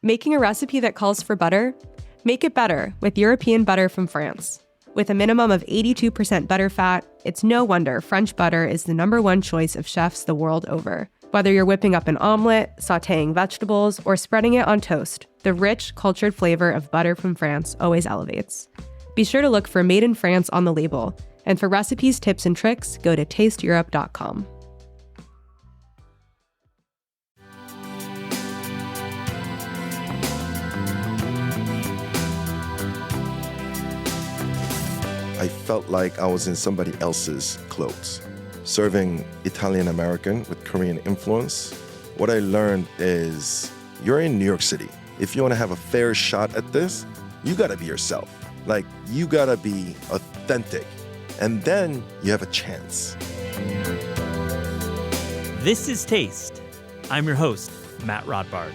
Making a recipe that calls for butter? Make it better with European butter from France. With a minimum of 82% butter fat, it's no wonder French butter is the #1 choice of chefs the world over. Whether you're whipping up an omelet, sautéing vegetables, or spreading it on toast, the rich, cultured flavor of butter from France always elevates. Be sure to look for Made in France on the label. And for recipes, tips, and tricks, go to tasteeurope.com. I felt like I was in somebody else's clothes. Serving Italian American with Korean influence, what I learned is you're in New York City. If you want to have a fair shot at this, you got to be yourself. Like, you got to be authentic. And then you have a chance. This is Taste. I'm your host, Matt Rodbard.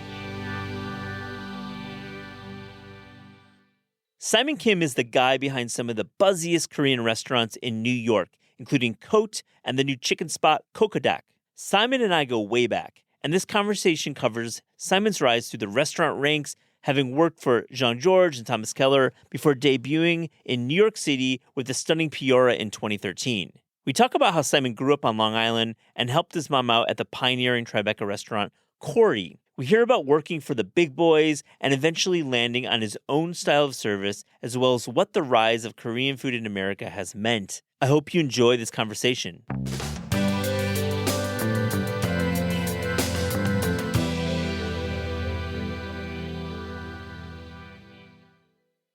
Simon Kim is the guy behind some of the buzziest Korean restaurants in New York, including Cote and the new chicken spot Coqodaq. Simon and I go way back, and this conversation covers Simon's rise through the restaurant ranks, having worked for Jean-Georges and Thomas Keller before debuting in New York City with the stunning Piora in 2013. We talk about how Simon grew up on Long Island and helped his mom out at the pioneering Tribeca restaurant Cote. We hear about working for the big boys and eventually landing on his own style of service, as well as what the rise of Korean food in America has meant. I hope you enjoy this conversation.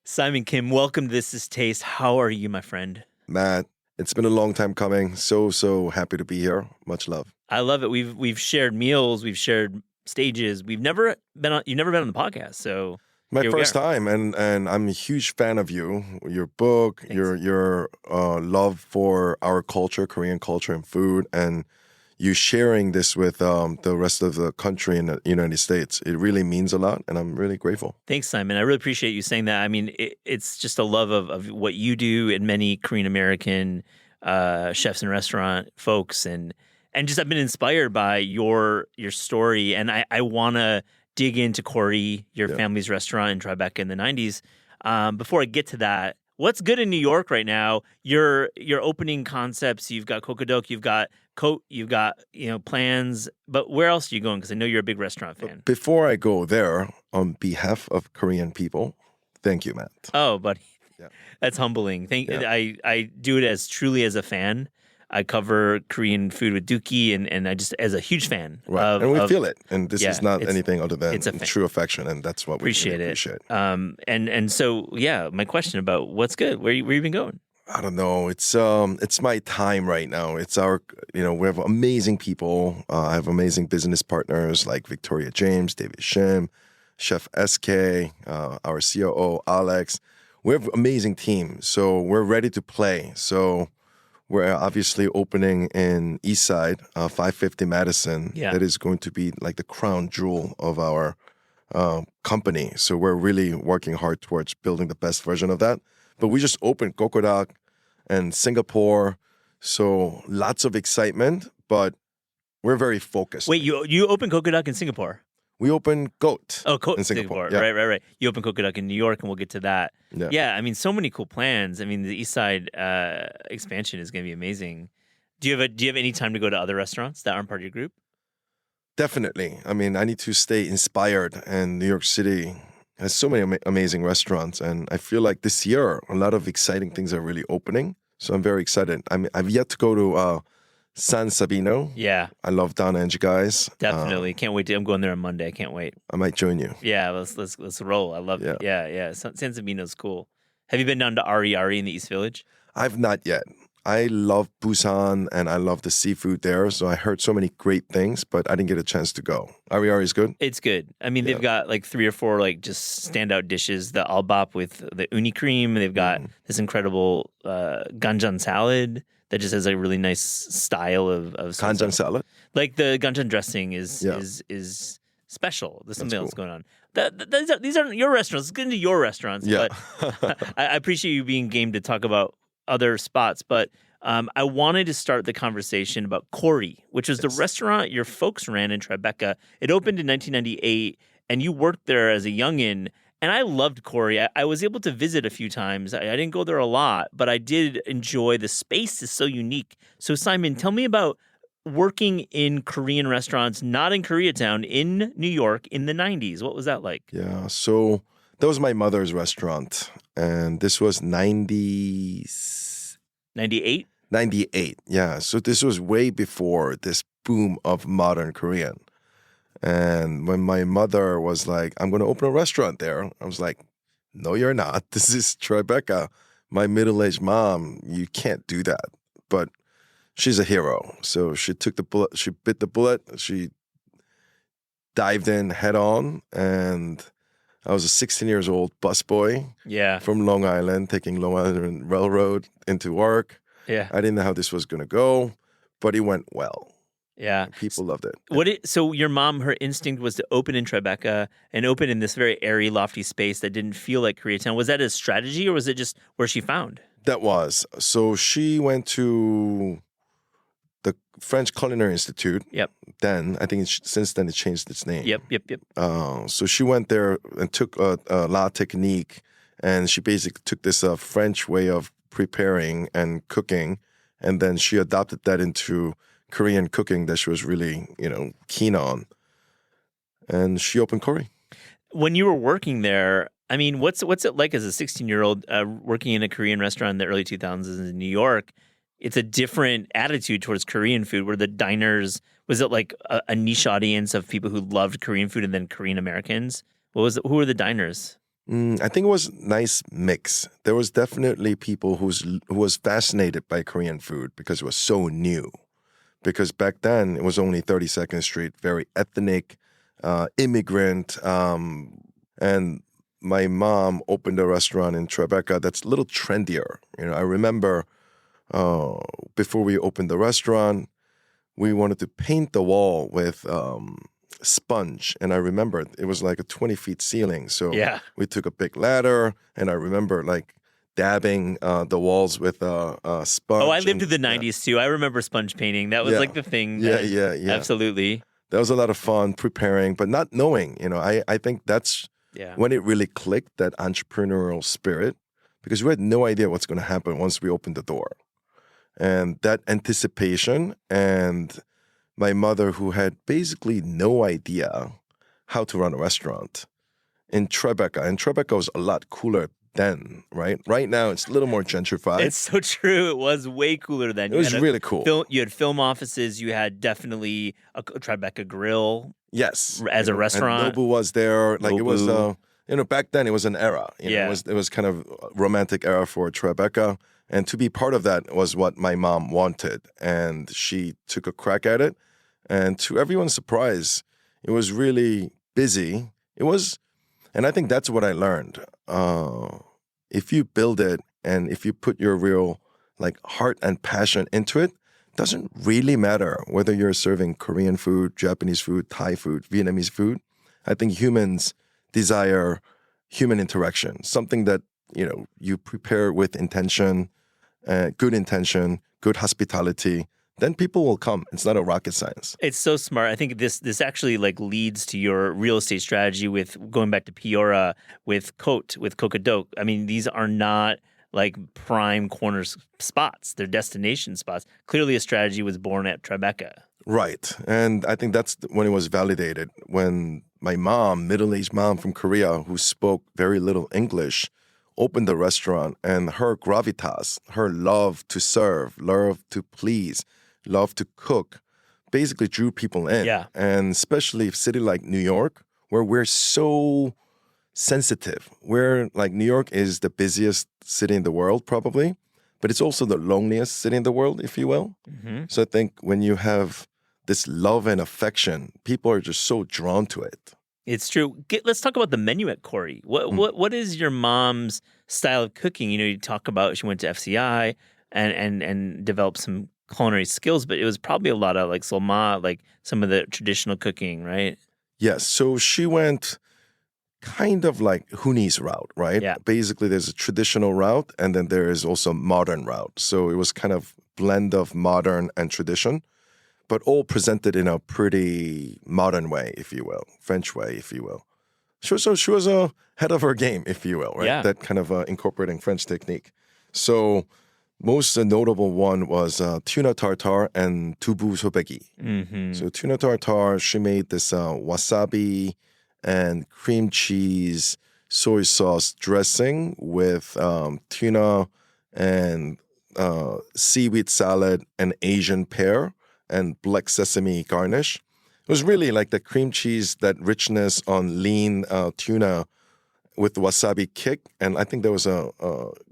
Simon Kim, welcome to This Is Taste. How are you, my friend? Matt, it's been a long time coming. So happy to be here. Much love. I love it. We've shared meals, we've shared stages. You've never been on the podcast, so my first time, and I'm a huge fan of you. Your book, Thanks. your love for our culture, Korean culture and food, and you sharing this with the rest of the country in the United States. It really means a lot, and I'm really grateful. Thanks, Simon. I really appreciate you saying that. I mean, it's just a love of what you do and many Korean American chefs and restaurant folks, and just I've been inspired by your story, and I want to dig into Cote, your family's restaurant in Tribeca in the 90s. Before I get to that, what's good in New York right now? Your opening concepts, you've got Coqodaq, you've got Cote, you've got plans, but where else are you going? Because I know you're a big restaurant fan. Before I go there, on behalf of Korean people, thank you, Matt. Oh, buddy, that's humbling. I do it as truly as a fan. I cover Korean food with Dookie, and I just, as a huge fan. Right, and we feel it. And this is not anything other than true affection, and that's what we appreciate. And so, my question about what's good, where you been going? I don't know. It's my time right now. It's our, we have amazing people. I have amazing business partners like Victoria James, David Shim, Chef SK, our COO, Alex. We have an amazing team. So we're ready to play. So we're obviously opening in East Side, 550 Madison. Yeah. That is going to be like the crown jewel of our company. So we're really working hard towards building the best version of that. But we just opened Coqodaq and Singapore. So lots of excitement, but we're very focused. Wait, you opened Coqodaq in Singapore? We opened Cote. Oh, Cote in Singapore. Yeah. Right. You opened Coqodaq in New York, and we'll get to that. Yeah, I mean, so many cool plans. I mean, the East Side expansion is going to be amazing. Do you have any time to go to other restaurants that aren't part of your group? Definitely. I mean, I need to stay inspired, and New York City has so many amazing restaurants, and I feel like this year a lot of exciting things are really opening. So I'm very excited. I've yet to go to San Sabino. Yeah. I love Donna and you guys. Definitely. Can't wait. I'm going there on Monday. I can't wait. I might join you. Yeah, let's roll. I love it. Yeah. San Sabino's cool. Have you been down to Ari in the East Village? I've not yet. I love Busan and I love the seafood there. So I heard so many great things, but I didn't get a chance to go. Ari is good? It's good. I mean, they've got like 3 or 4 like just standout dishes. The albap with the uni cream. They've got this incredible ganjang salad that just has a really nice style of ganjang salad. Like the ganjang dressing is special. There's something else going on. These aren't your restaurants. Let's get into your restaurants. Yeah. But I appreciate you being game to talk about other spots, but I wanted to start the conversation about Cote, which was the restaurant your folks ran in Tribeca. It opened in 1998, and you worked there as a youngin'. And I loved Corey. I was able to visit a few times. I didn't go there a lot, but I did enjoy the space is so unique. So Simon, tell me about working in Korean restaurants, not in Koreatown, in New York in the 90s. What was that like? Yeah, so that was my mother's restaurant, and this was 98? 98. Yeah, so this was way before this boom of modern Korean. And when my mother was like, I'm going to open a restaurant there, I was like, no, you're not. This is Tribeca, my middle-aged mom. You can't do that. But she's a hero. So she took the bullet, she bit the bullet, she dived in head on. And I was a 16 years old busboy from Long Island, taking Long Island Railroad into work. Yeah. I didn't know how this was going to go, but it went well. Yeah. People loved it. So your mom, her instinct was to open in Tribeca and open in this very airy, lofty space that didn't feel like Koreatown. Was that a strategy or was it just where she found? That was. So she went to the French Culinary Institute. Yep. Then, I think since then it changed its name. Yep. So she went there and took La Technique, and she basically took this French way of preparing and cooking, and then she adopted that into Korean cooking that she was really, keen on. And she opened Corey. When you were working there, I mean, what's it like as a 16-year-old working in a Korean restaurant in the early 2000s in New York? It's a different attitude towards Korean food. Were the diners, was it like a niche audience of people who loved Korean food and then Korean Americans? Who were the diners? I think it was a nice mix. There was definitely people who was fascinated by Korean food because it was so new. Because back then, it was only 32nd Street, very ethnic, immigrant. And my mom opened a restaurant in Tribeca that's a little trendier. I remember before we opened the restaurant, we wanted to paint the wall with sponge. And I remember it was like a 20-feet ceiling. So we took a big ladder, and I remember dabbing the walls with a sponge. Oh, I lived through the 90s too. I remember sponge painting. That was like the thing. Yeah. Absolutely. That was a lot of fun preparing, but not knowing. I think that's when it really clicked, that entrepreneurial spirit, because we had no idea what's going to happen once we opened the door. And that anticipation, and my mother, who had basically no idea how to run a restaurant in Tribeca. And Tribeca was a lot cooler then, right? Right now, it's a little more gentrified. It's so true. It was way cooler then. It was really cool. You had film offices. You had definitely a Tribeca grill. Yes. As a restaurant. And Nobu was there. It was, back then it was an era. It was kind of a romantic era for Tribeca. And to be part of that was what my mom wanted. And she took a crack at it. And to everyone's surprise, it was really busy. And I think that's what I learned. If you build it and if you put your real heart and passion into it, doesn't really matter whether you're serving Korean food, Japanese food, Thai food, Vietnamese food. I think humans desire human interaction, something that you prepare with intention, good hospitality. Then people will come. It's not a rocket science. It's so smart. I think this actually leads to your real estate strategy with going back to Peoria with Cote, with Coqodaq. I mean, these are not prime corner spots. They're destination spots. Clearly a strategy was born at Tribeca. Right. And I think that's when it was validated. When my mom, middle-aged mom from Korea, who spoke very little English, opened the restaurant, and her gravitas, her love to serve, love to please, love to cook, basically drew people in. Yeah. And especially a city like New York, where we're so sensitive. New York is the busiest city in the world, probably, but it's also the loneliest city in the world, if you will. Mm-hmm. So I think when you have this love and affection, people are just so drawn to it. It's true. Let's talk about the menu at Corey. What is your mom's style of cooking? You talk about she went to FCI and developed some culinary skills, but it was probably a lot of solma, some of the traditional cooking, right? Yes. So she went kind of like Huni's route, right? Yeah. Basically, there's a traditional route, and then there is also a modern route. So it was kind of blend of modern and tradition, but all presented in a pretty modern way, if you will, French way, if you will. she was ahead of her game, if you will, right? Yeah. That kind of incorporating French technique. So most notable one was tuna tartare and tubu sobegi. Mm-hmm. So tuna tartare, she made this wasabi and cream cheese soy sauce dressing with tuna and seaweed salad and Asian pear and black sesame garnish. It was really like the cream cheese, that richness on lean tuna with wasabi kick. And I think there was a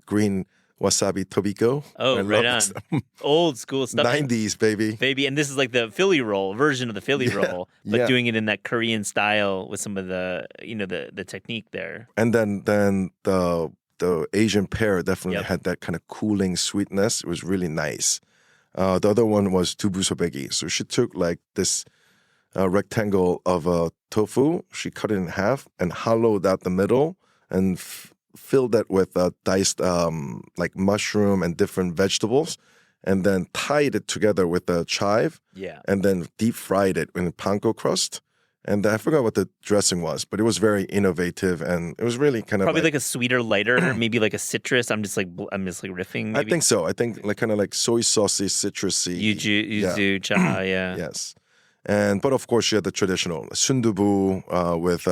green wasabi tobiko. Oh, I right love on. that stuff. Old school stuff. 90s, baby. Baby, and this is like the Philly roll version of the Philly roll, but yeah. doing it in that Korean style with some of the, the technique there. And then the Asian pear definitely had that kind of cooling sweetness. It was really nice. The other one was tubu sobegi. So she took like this rectangle of tofu. She cut it in half and hollowed out the middle and filled that with diced like mushroom and different vegetables, and then tied it together with a chive. Yeah. And then deep fried it in a panko crust. And I forgot what the dressing was, but it was very innovative, and it was really kind of probably like a sweeter, lighter, maybe like a citrus. I'm just like riffing. Maybe. I think so. I think like kind of like soy saucy, citrusy. Yuzu, cha, yeah. Yes. But of course, she had the traditional sundubu with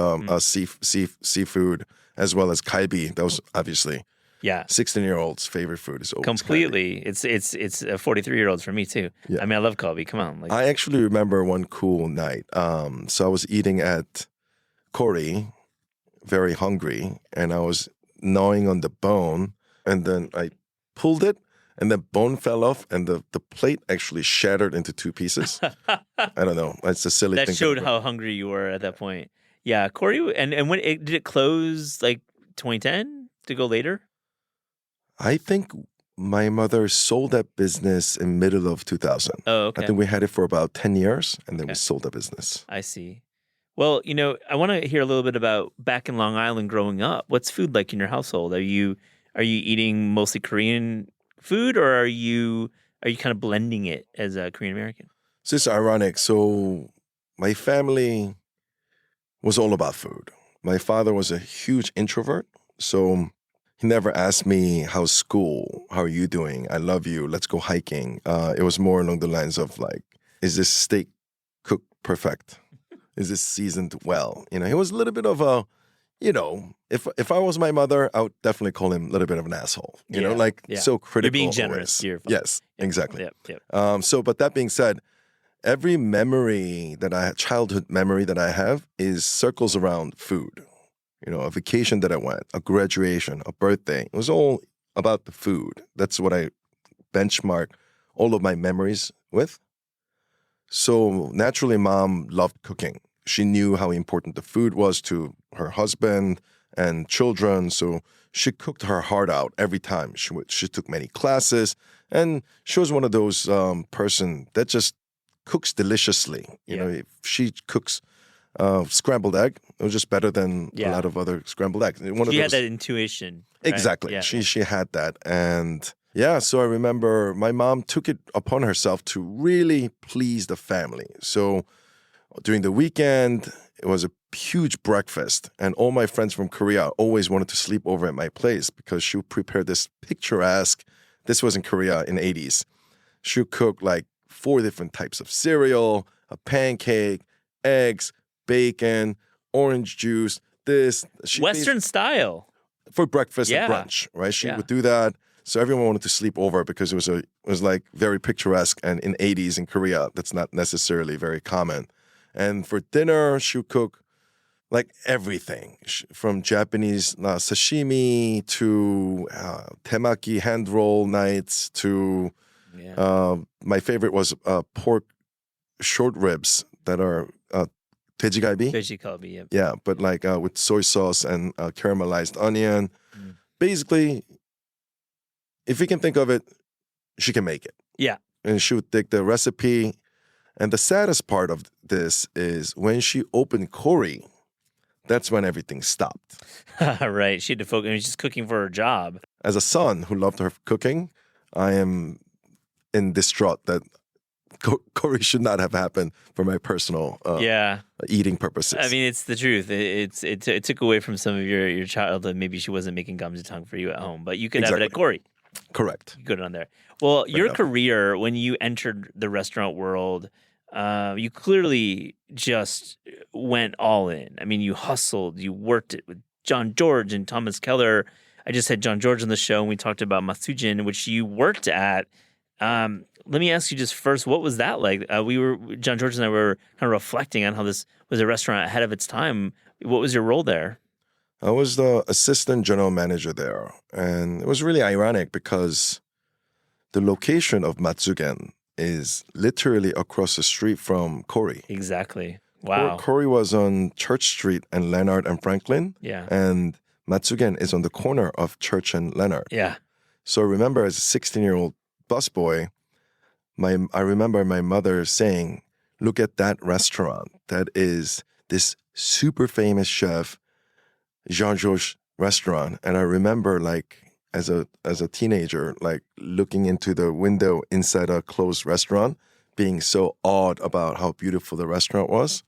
seafood, as well as kalbi. That was obviously 16-year-old's favorite food. Is always completely. kalbi. It's a 43-year-old's for me too. Yeah. I mean, I love kalbi. Come on. I actually remember one cool night. So I was eating at Cote, very hungry, and I was gnawing on the bone, and then I pulled it. And the bone fell off, and the plate actually shattered into two pieces. I don't know. It's a silly thing. That showed how hungry you were at that point. Yeah, Corey. And when did it close? Like 2010 to go later? I think my mother sold that business in middle of 2000. Oh, okay. I think we had it for about 10 years, and then we sold the business. I see. Well, I want to hear a little bit about back in Long Island growing up. What's food like in your household? Are you eating mostly Korean food, or are you kind of blending it as a Korean American? So it's ironic. So my family was all about food. My father was a huge introvert, so he never asked me, how's school? How are you doing? I love you. Let's go hiking. It was more along the lines of like, is this steak cooked perfect? Is this seasoned well? He was a little bit of a, if I was my mother, I would definitely call him a little bit of an asshole. So critical. You're being generous to your father. Yes, exactly. Yep. But that being said, every childhood memory that I have is circles around food. A vacation that I went, a graduation, a birthday. It was all about the food. That's what I benchmark all of my memories with. So naturally, Mom loved cooking. She knew how important the food was to her husband and children. So she cooked her heart out every time. She took many classes, and she was one of those person that just cooks deliciously. If she cooks scrambled egg, it was just better than a lot of other scrambled eggs. She had that intuition. Right? Exactly. Yeah. She had that. And so I remember my mom took it upon herself to really please the family. So during the weekend, it was a huge breakfast, and all my friends from Korea always wanted to sleep over at my place because she would prepare this picturesque, this was in Korea in the 80s. She would cook like 4 different types of cereal, a pancake, eggs, bacon, orange juice, Western style. For breakfast and brunch, right? She would do that. So everyone wanted to sleep over because it was like very picturesque, and in 80s in Korea, that's not necessarily very common. And for dinner, she would cook like everything from Japanese sashimi to temaki hand roll nights to my favorite was pork short ribs that are 돼지갈비. 돼지갈비, yeah. Yeah, but like with soy sauce and caramelized onion. Basically, if you can think of it, she can make it. Yeah. And she would take the recipe. And the saddest part of this is when she opened Cory, that's when everything stopped. Right. She had to focus. She's cooking for her job. As a son who loved her cooking, I am in distraught that Corey should not have happened for my personal eating purposes. I mean, it's the truth. It took away from some of your childhood. Maybe she wasn't making gums and tongue for you at home, but you could have it at Corey. Correct. You put it on there. Well, your career, when you entered the restaurant world, you clearly just went all in. I mean, you hustled. You worked it with John George and Thomas Keller. I just had John George on the show, and we talked about Matsujin, which you worked at. Let me ask you just first, what was that like? John George and I were kind of reflecting on how this was a restaurant ahead of its time. What was your role there? I was the assistant general manager there, and it was really ironic because the location of Matsugen is literally across the street from Corey. Exactly. Wow. Corey was on Church Street and Leonard and Franklin. Yeah. And Matsugen is on the corner of Church and Leonard. Yeah. So I remember as a 16-year-old busboy, I remember my mother saying, look at that restaurant. That is this super famous chef, Jean-Georges restaurant. And I remember as a teenager, looking into the window inside a closed restaurant, being so awed about how beautiful the restaurant was.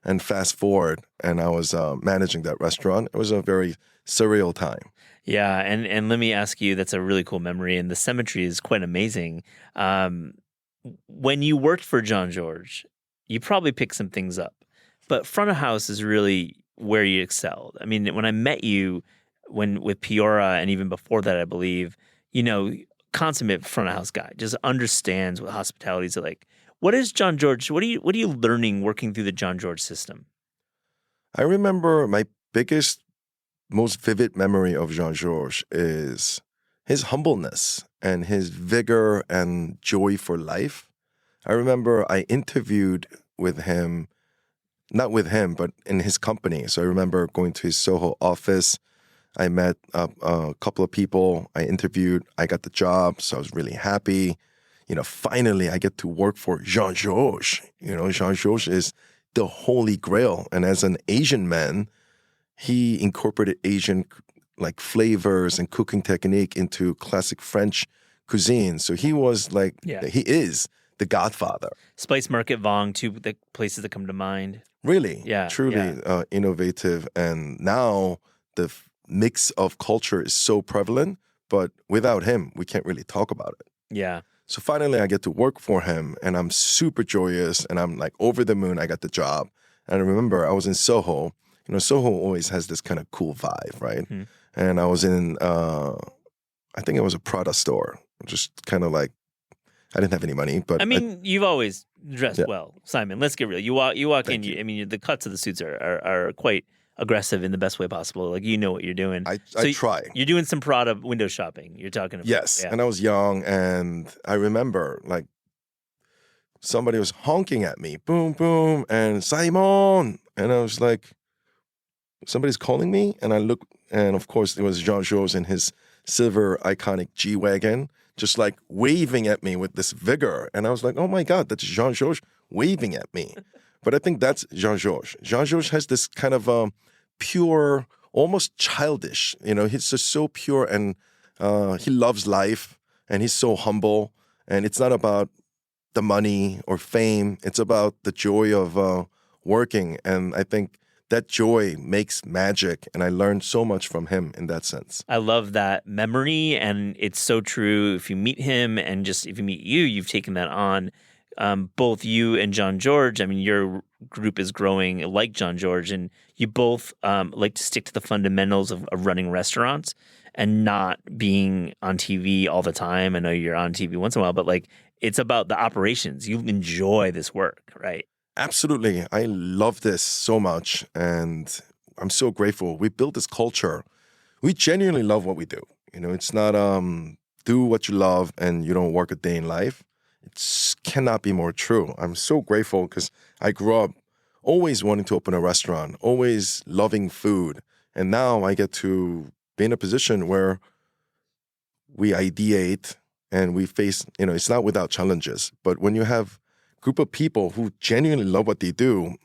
And fast forward, and I was managing that restaurant. It was a very surreal time. Yeah, and let me ask you, that's a really cool memory, and the symmetry is quite amazing. When you worked for John George, you probably picked some things up, but front of house is really where you excelled. I mean, when I met you with Piora, and even before that, I believe, consummate front of house guy, just understands what hospitality is like. What is John George? What are you learning working through the John George system? I remember my biggest, most vivid memory of Jean Georges is his humbleness and his vigor and joy for life. I remember I interviewed with him, not with him, but in his company. So I remember going to his Soho office. I met a couple of people. I interviewed. I got the job, so I was really happy. Finally I get to work for Jean Georges. Jean Georges is the holy grail. And as an Asian man, he incorporated Asian flavors and cooking technique into classic French cuisine. So he was he is the godfather. Spice Market, Vong, two the places that come to mind. Really? Yeah. Truly innovative. And now the mix of culture is so prevalent, but without him, we can't really talk about it. Yeah. So finally, I get to work for him, and I'm super joyous, and I'm over the moon. I got the job. And I remember I was in Soho. Soho always has this kind of cool vibe, right? Mm-hmm. And I was in, I think it was a Prada store, just kind of I didn't have any money, but you've always dressed well, Simon. Let's get real. You walk in. The cuts of the suits are quite aggressive in the best way possible. You know what you're doing. I try. You're doing some Prada window shopping. You're talking about. Yes, and I was young, and I remember somebody was honking at me, boom, boom, and Simon, and I was like, somebody's calling me, and I look, and of course it was Jean Georges in his silver iconic G-Wagon, just waving at me with this vigor, and I was like, oh my God, that's Jean Georges waving at me. But I think that's Jean Georges. Jean Georges has this kind of pure, almost childish. He's just so pure, and he loves life, and he's so humble. And it's not about the money or fame. It's about the joy of working. And I think that joy makes magic. And I learned so much from him in that sense. I love that memory, and it's so true. If you meet him, and just if you meet you, you've taken that on. Both you and John George, your group is growing like John George, and you both like to stick to the fundamentals of running restaurants and not being on TV all the time. I know you're on TV once in a while, but it's about the operations. You enjoy this work, right? Absolutely. I love this so much, and I'm so grateful. We built this culture. We genuinely love what we do. It's not do what you love and you don't work a day in life. It cannot be more true. I'm so grateful because I grew up always wanting to open a restaurant, always loving food. And now I get to be in a position where we ideate and we face, it's not without challenges. But when you have a group of people who genuinely love what they do,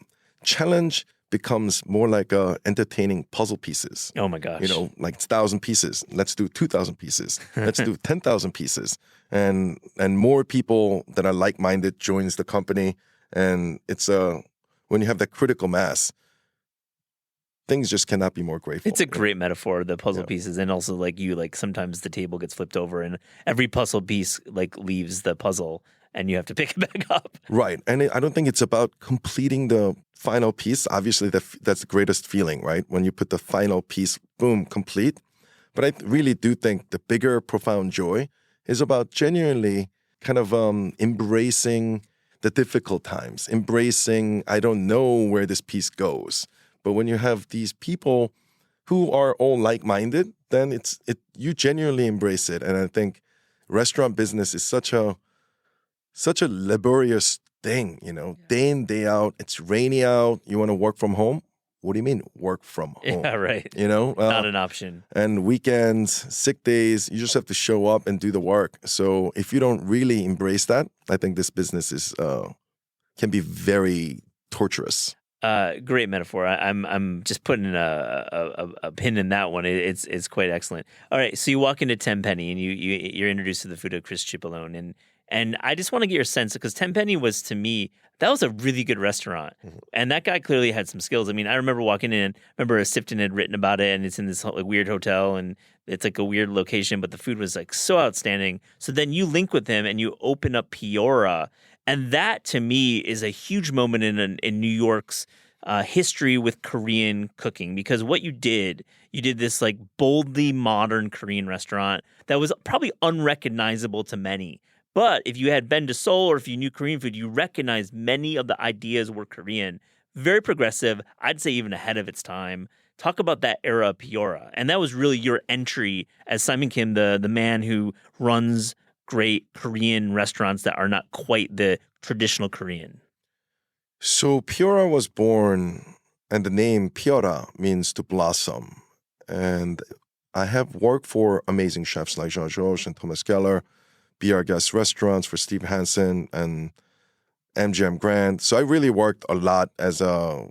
challenge becomes more like entertaining puzzle pieces. Oh my gosh. Like it's 1,000 pieces. Let's do 2,000 pieces. Let's do 10,000 pieces. And more people that are like-minded joins the company. And it's when you have that critical mass, things just cannot be more grateful. It's a great metaphor, the puzzle pieces, and also like sometimes the table gets flipped over and every puzzle piece like leaves the puzzle and you have to pick it back up. Right. And I don't think it's about completing the final piece. Obviously, that's the greatest feeling, right? When you put the final piece, boom, complete. But I really do think the bigger, profound joy is about genuinely kind of embracing the difficult times, embracing, I don't know where this piece goes. But when you have these people who are all like-minded, then you genuinely embrace it. And I think restaurant business is such a laborious thing, day in, day out. It's rainy out. You want to work from home? What do you mean work from home? Yeah, right. Not an option. And weekends, sick days, you just have to show up and do the work. So if you don't really embrace that, I think this business can be very torturous. Great metaphor. I'm just putting a pin in that one. It's quite excellent. All right, so you walk into Tenpenny and you're introduced to the food of Chris Cipollone, and I just want to get your sense because Tenpenny was, to me, that was a really good restaurant, and that guy clearly had some skills. I mean, I remember walking in. Remember, Sifton had written about it, and it's in this like weird hotel, and it's like a weird location, but the food was like so outstanding. So then you link with him and you open up Piora. And that, to me, is a huge moment in New York's history with Korean cooking, because what you did this like boldly modern Korean restaurant that was probably unrecognizable to many. But if you had been to Seoul or if you knew Korean food, you recognized many of the ideas were Korean. Very progressive, I'd say even ahead of its time. Talk about that era of Piora. And that was really your entry as Simon Kim, the man who runs great Korean restaurants that are not quite the traditional Korean. So Piora was born, and the name Piora means to blossom. And I have worked for amazing chefs like Jean Georges and Thomas Geller, Be Our Guest restaurants for Steve Hansen and MGM Grand. So I really worked a lot as a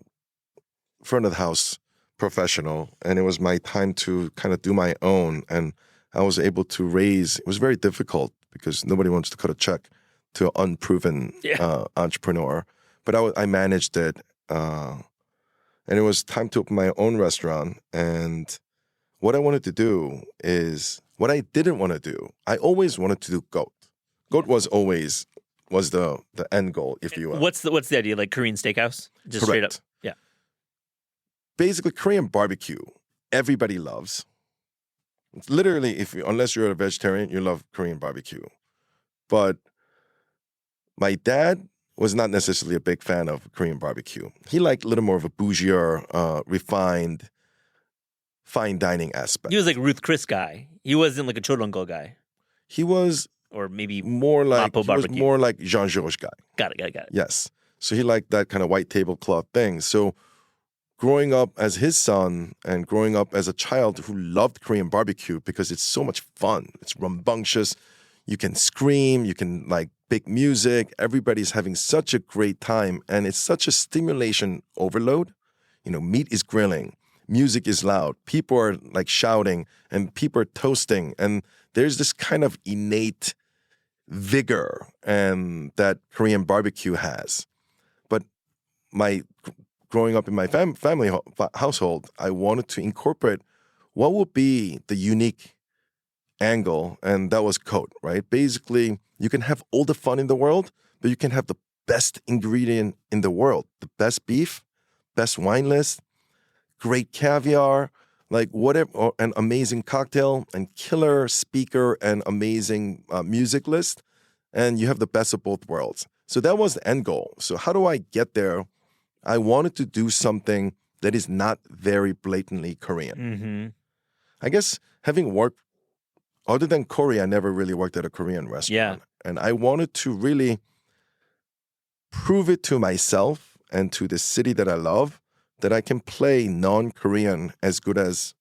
front of the house professional, and it was my time to kind of do my own. And I was able to it was very difficult because nobody wants to cut a check to an unproven entrepreneur. But I managed it, and it was time to open my own restaurant. And what I wanted to do is what I didn't want to do. I always wanted to do goat. Goat was the end goal, if you will. What's the idea? Like Korean steakhouse? Just straight up. Yeah. Basically, Korean barbecue, everybody loves. It's literally, unless you're a vegetarian, you love Korean barbecue. But my dad was not necessarily a big fan of Korean barbecue. He liked a little more of a bougier, refined, fine dining aspect. He was like Ruth Chris guy. He wasn't like a Chorongo guy. He was, or maybe more like Mapo barbecue. He was more like Jean Georges guy. Got it. Yes. So he liked that kind of white tablecloth thing. So growing up as his son and growing up as a child who loved Korean barbecue because it's so much fun. It's rambunctious. You can scream. You can like big music. Everybody's having such a great time. And it's such a stimulation overload. Meat is grilling. Music is loud. People are like shouting and people are toasting. And there's this kind of innate vigor that Korean barbecue has. But growing up in my family household, I wanted to incorporate what would be the unique angle, and that was Cote, right? Basically, you can have all the fun in the world, but you can have the best ingredient in the world, the best beef, best wine list, great caviar, like whatever, or an amazing cocktail and killer speaker and amazing music list, and you have the best of both worlds. So that was the end goal. So how do I get there? I wanted to do something that is not very blatantly Korean. Mm-hmm. I guess having worked, other than Korea, I never really worked at a Korean restaurant. Yeah. And I wanted to really prove it to myself and to the city that I love that I can play non-Korean as good as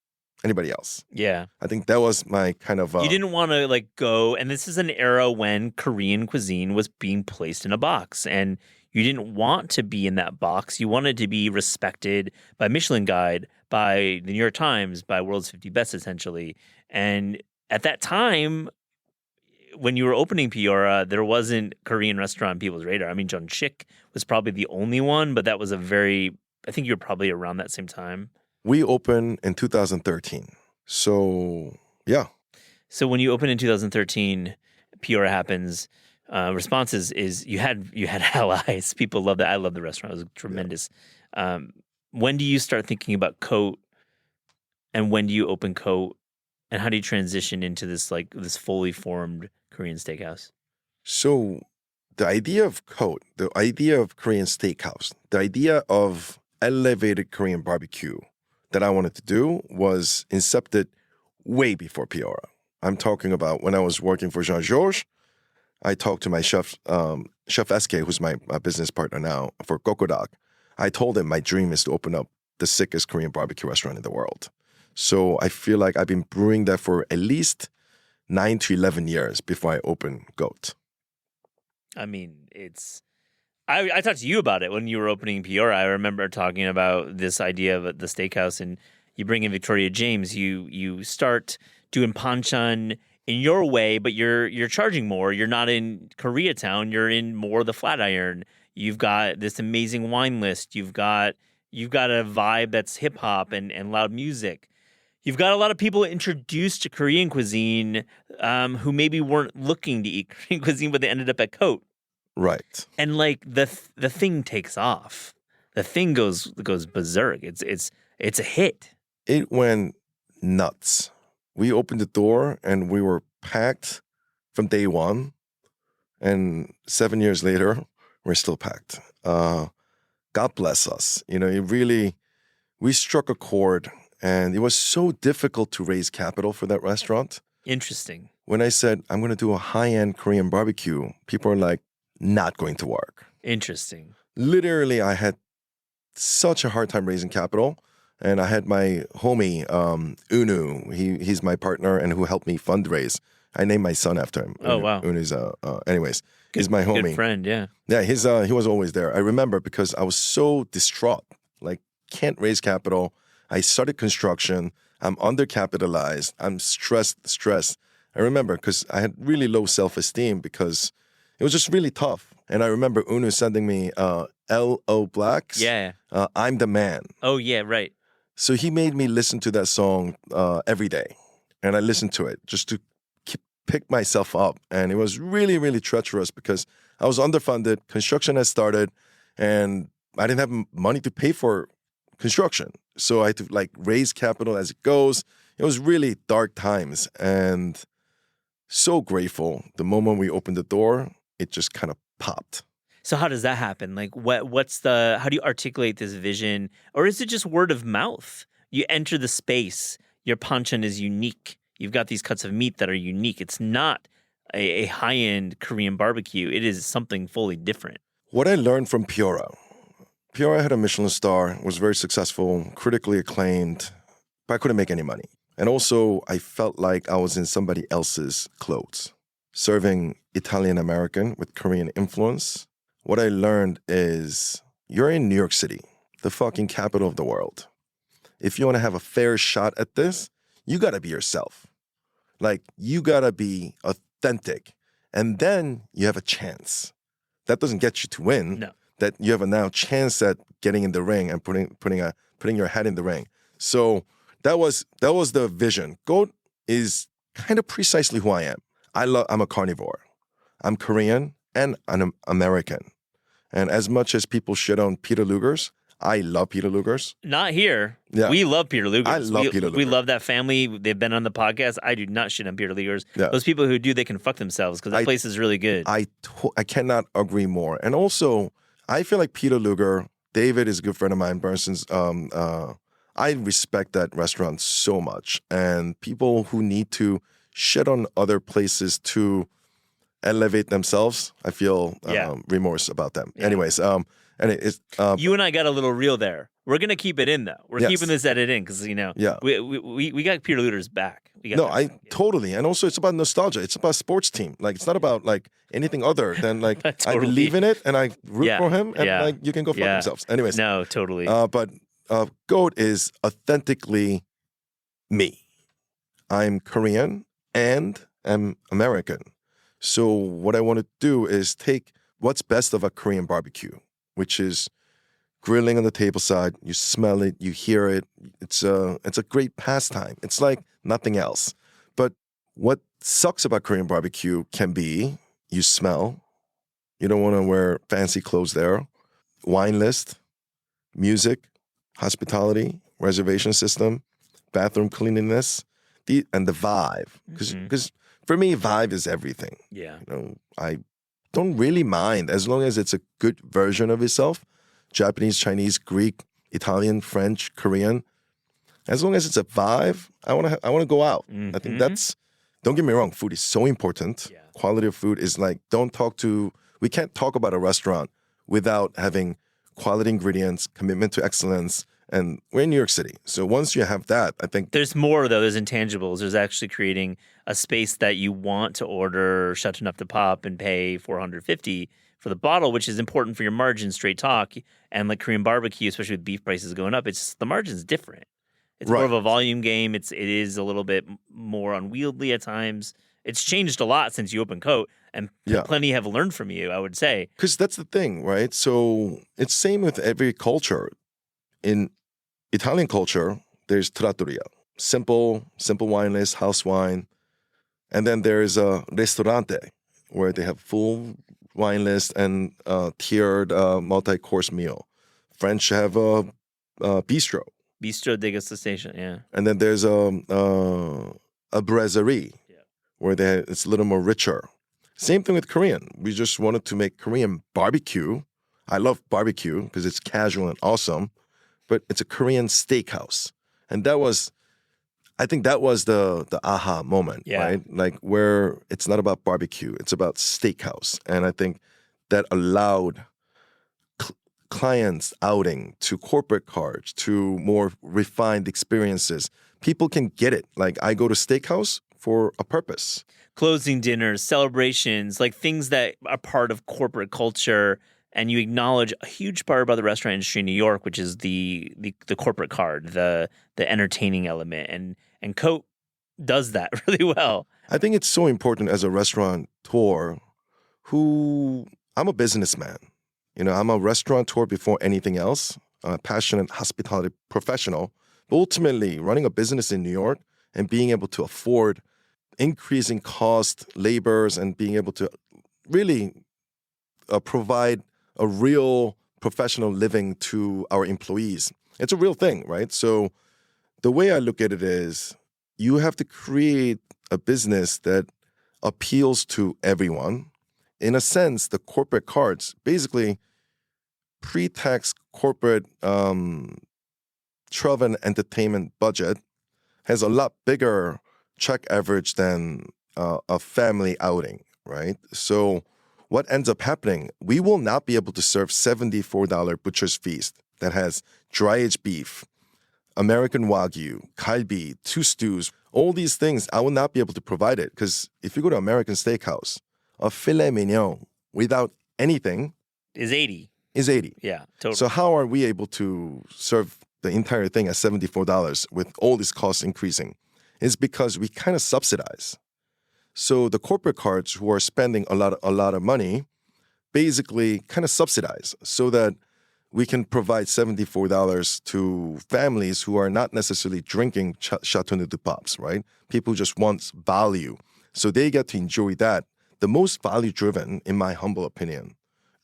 anybody else. Yeah. I think that was my kind of... you didn't want to like go, and this is an era when Korean cuisine was being placed in a box, and You didn't want to be in that box. You wanted to be respected by Michelin Guide, by the New York Times, by World's 50 Best, essentially. And at that time, when you were opening Peoria, there wasn't Korean restaurant on people's radar. I mean, John Chick was probably the only one, but that was I think you were probably around that same time. We opened in 2013. So, yeah. So when you open in 2013, Peoria happens. Response is you had allies. People love that. I love the restaurant. It was tremendous. Yeah. When do you start thinking about Cote, and when do you open Cote, and how do you transition into this fully formed Korean steakhouse? So the idea of Cote, the idea of Korean steakhouse, the idea of elevated Korean barbecue that I wanted to do was incepted way before Peoria. I'm talking about when I was working for Jean-Georges. I talked to my chef, Chef SK, who's my business partner now for Coqodaq. I told him my dream is to open up the sickest Korean barbecue restaurant in the world. So I feel like I've been brewing that for at least 9 to 11 years before I open Cote. I mean, I talked to you about it when you were opening Peoria. I remember talking about this idea of the steakhouse, and you bring in Victoria James. You start doing panchan in your way, but you're charging more. You're not in Koreatown. You're in more the Flatiron. You've got this amazing wine list. You've got a vibe that's hip hop and loud music. You've got a lot of people introduced to Korean cuisine who maybe weren't looking to eat Korean cuisine, but they ended up at Cote. Right. And like the thing takes off. The thing goes berserk. It's a hit. It went nuts. We opened the door and we were packed from day one. And 7 years later, we're still packed. God bless us. We struck a chord, and it was so difficult to raise capital for that restaurant. Interesting. When I said, I'm going to do a high-end Korean barbecue, people are like, not going to work. Interesting. Literally, I had such a hard time raising capital. And I had my homie, Unu. He's my partner and who helped me fundraise. I named my son after him. Oh, wow. Unu's, he's my homie. Good friend, yeah. Yeah, he was always there. I remember because I was so distraught. Like, can't raise capital. I started construction. I'm undercapitalized. I'm stressed. I remember because I had really low self-esteem because it was just really tough. And I remember Unu sending me L.O. Black's I'm the Man. Oh, yeah, right. So he made me listen to that song every day. And I listened to it just to pick myself up. And it was really, really treacherous because I was underfunded. Construction had started. And I didn't have money to pay for construction. So I had to raise capital as it goes. It was really dark times. And so grateful. The moment we opened the door, it just kind of popped. So how does that happen? Like, how do you articulate this vision? Or is it just word of mouth? You enter the space, your panchan is unique. You've got these cuts of meat that are unique. It's not a high-end Korean barbecue. It is something fully different. What I learned from Peoria had a Michelin star, was very successful, critically acclaimed, but I couldn't make any money. And also, I felt like I was in somebody else's clothes, serving Italian-American with Korean influence. What I learned is you're in New York City, the fucking capital of the world. If you want to have a fair shot at this, you got to be yourself. You got to be authentic. And then you have a chance. That doesn't get you to win. No. That you have a now chance at getting in the ring and putting your head in the ring. So that was the vision. Goat is kind of precisely who I am. I'm a carnivore. I'm Korean and I'm American. And as much as people shit on Peter Luger's, I love Peter Luger's. Not here. Yeah. We love Peter Luger's. I love Peter Luger. We love that family. They've been on the podcast. I do not shit on Peter Luger's. Yeah. Those people who do, they can fuck themselves because that place is really good. I cannot agree more. And also, I feel like Peter Luger, David is a good friend of mine, Bernstein's. I respect that restaurant so much. And people who need to shit on other places to elevate themselves, I feel remorse about them. Yeah. Anyways, you and I got a little real there. We're gonna keep it in though. We're keeping this edit in because we got Peter Luger's back. We got No, that I back. totally. And also, it's about nostalgia. It's about sports team. Like, it's not about like anything other than like I Totally. believe in it and I root Yeah, for him, and yeah, like you can go fuck yeah. themselves. Anyways, No, totally. but Cote is authentically me. I'm Korean and I'm American. So what I want to do is take what's best of a Korean barbecue, which is grilling on the table side. You smell it, you hear it. It's a great pastime. It's like nothing else. But what sucks about Korean barbecue can be you smell. You don't want to wear fancy clothes there. Wine list, music, hospitality, reservation system, bathroom cleanliness, and the vibe. Because for me, vibe is everything. Yeah. You know, I don't really mind as long as it's a good version of itself. Japanese, Chinese, Greek, Italian, French, Korean. As long as it's a vibe, I want to go out. I think that's. Don't get me wrong. Food is so important. Yeah. Quality of food is like. We can't talk about a restaurant without having quality ingredients, commitment to excellence, and we're in New York City. So once you have that, I think There's more, though. There's intangibles. There's actually creating a space that you want to order Chateau Neuf de Pop and pay $450 for the bottle, which is important for your margin, straight talk. And like Korean barbecue, especially with beef prices going up, it's the margin's different. It's more of a volume game. It is a little bit more unwieldy at times. It's changed a lot since you opened Cote, and plenty have learned from you, I would say. Because that's the thing, right? So it's same with every culture. In Italian culture, there's trattoria, simple wine list, house wine. And then there's a ristorante where they have full wine list and tiered multi-course meal. French have a bistro. Bistro degustation, yeah. And then there's a brasserie where it's a little more richer. Same thing with Korean. We just wanted to make Korean barbecue. I love barbecue because it's casual and awesome, but it's a Korean steakhouse. And I think that was the aha moment, right? Like where it's not about barbecue, it's about steakhouse. And I think that allowed clients outing to corporate cards to more refined experiences. People can get it. Like I go to steakhouse for a purpose. Closing dinners, celebrations, like things that are part of corporate culture, and you acknowledge a huge part about the restaurant industry in New York, which is the corporate card, the entertaining element, and Cote does that really well. I think it's so important as a restaurateur who I'm a businessman. You know, I'm a restaurateur before anything else, a passionate hospitality professional. But ultimately, running a business in New York and being able to afford increasing cost, labors, and being able to really provide a real professional living to our employees. It's a real thing, right? So the way I look at it is you have to create a business that appeals to everyone. In a sense, the corporate cards, basically pre-tax corporate travel and entertainment budget has a lot bigger check average than a family outing, right? So what ends up happening, we will not be able to serve $74 butcher's feast that has dry-aged beef, American Wagyu, kalbi, 2 stews, all these things. I will not be able to provide it because if you go to American Steakhouse, a filet mignon without anything is 80. Yeah, totally. So how are we able to serve the entire thing at $74 with all these costs increasing? It's because we kind of subsidize. So the corporate cards who are spending a lot of money basically kind of subsidize so that we can provide $74 to families who are not necessarily drinking Chateau Neuf de Pops, right? People just want value. So they get to enjoy that. The most value-driven, in my humble opinion,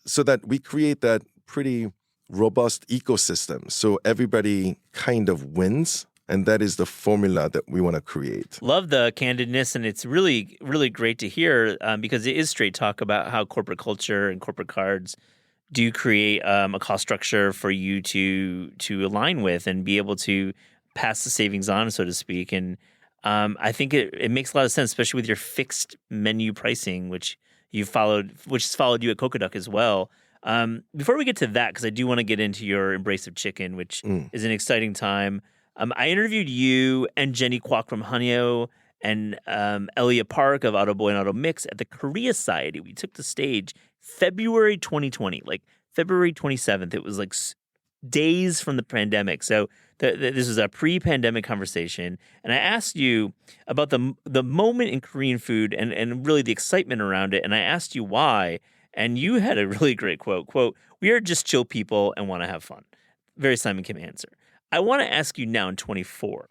so that we create that pretty robust ecosystem so everybody kind of wins. And that is the formula that we want to create. Love the candidness, and it's really, really great to hear because it is straight talk about how corporate culture and corporate cards do create a cost structure for you to align with and be able to pass the savings on, so to speak. And I think it makes a lot of sense, especially with your fixed menu pricing, which has followed you at Coqodaq as well. Before we get to that, because I do want to get into your Embrace of Chicken, which is an exciting time. I interviewed you and Jenny Kwok from Hanyo and Elia Park of Auto Boy and Auto Mix at the Korea Society. We took the stage February 2020, like February 27th. It was like days from the pandemic. So this was a pre-pandemic conversation. And I asked you about the moment in Korean food and really the excitement around it. And I asked you why. And you had a really great quote, "We are just chill people and want to have fun." Very Simon Kim answer. I want to ask you now in 24.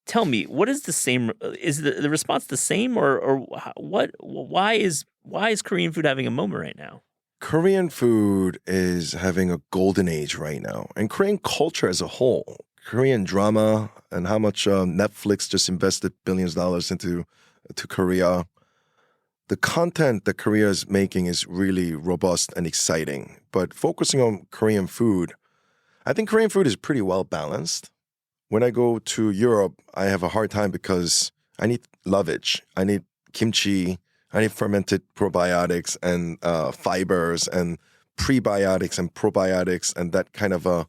Tell me, what is the same? Is the response the same, or what? Why is Korean food having a moment right now? Korean food is having a golden age right now, and Korean culture as a whole, Korean drama, and how much Netflix just invested billions of dollars into Korea. The content that Korea is making is really robust and exciting. But focusing on Korean food, I think Korean food is pretty well balanced. When I go to Europe, I have a hard time because I need lovage, I need kimchi, I need fermented probiotics and fibers and prebiotics and probiotics and that kind of a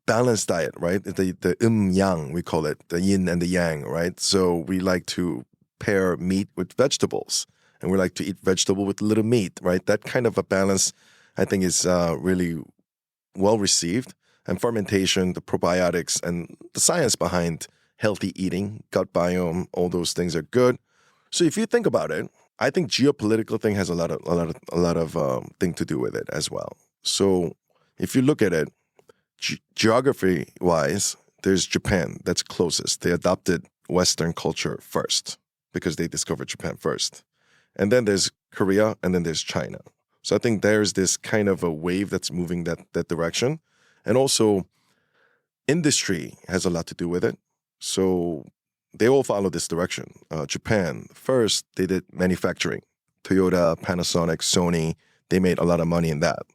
balanced diet, right? The yang, we call it, the yin and the yang, right? So we like to pair meat with vegetables, and we like to eat vegetable with a little meat, right? That kind of a balance, I think, is really well received. And fermentation, the probiotics, and the science behind healthy eating, gut biome, all those things are good. So if you think about it, I think geopolitical thing has a lot of thing to do with it as well. So if you look at it, geography wise, there's Japan that's closest. They adopted Western culture first because they discovered Japan first, and then there's Korea, and then there's China. So I think there's this kind of a wave that's moving that direction. And also, industry has a lot to do with it. So they all follow this direction. Japan, first, they did manufacturing. Toyota, Panasonic, Sony, they made a lot of money in that.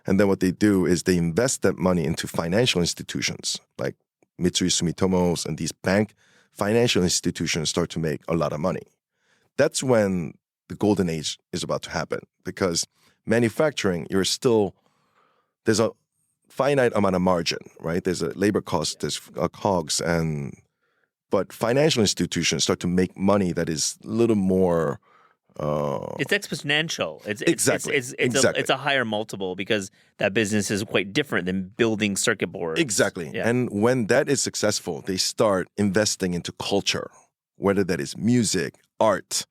And then what they do is they invest that money into financial institutions like Mitsui Sumitomo's, and these financial institutions start to make a lot of money. That's when the golden age is about to happen, because manufacturing, there's a finite amount of margin, right? There's a labor cost, there's COGS, but financial institutions start to make money that is a little more. It's exponential. Exactly. It's a higher multiple because that business is quite different than building circuit boards. Exactly. Yeah. And when that is successful, they start investing into culture, whether that is music, art,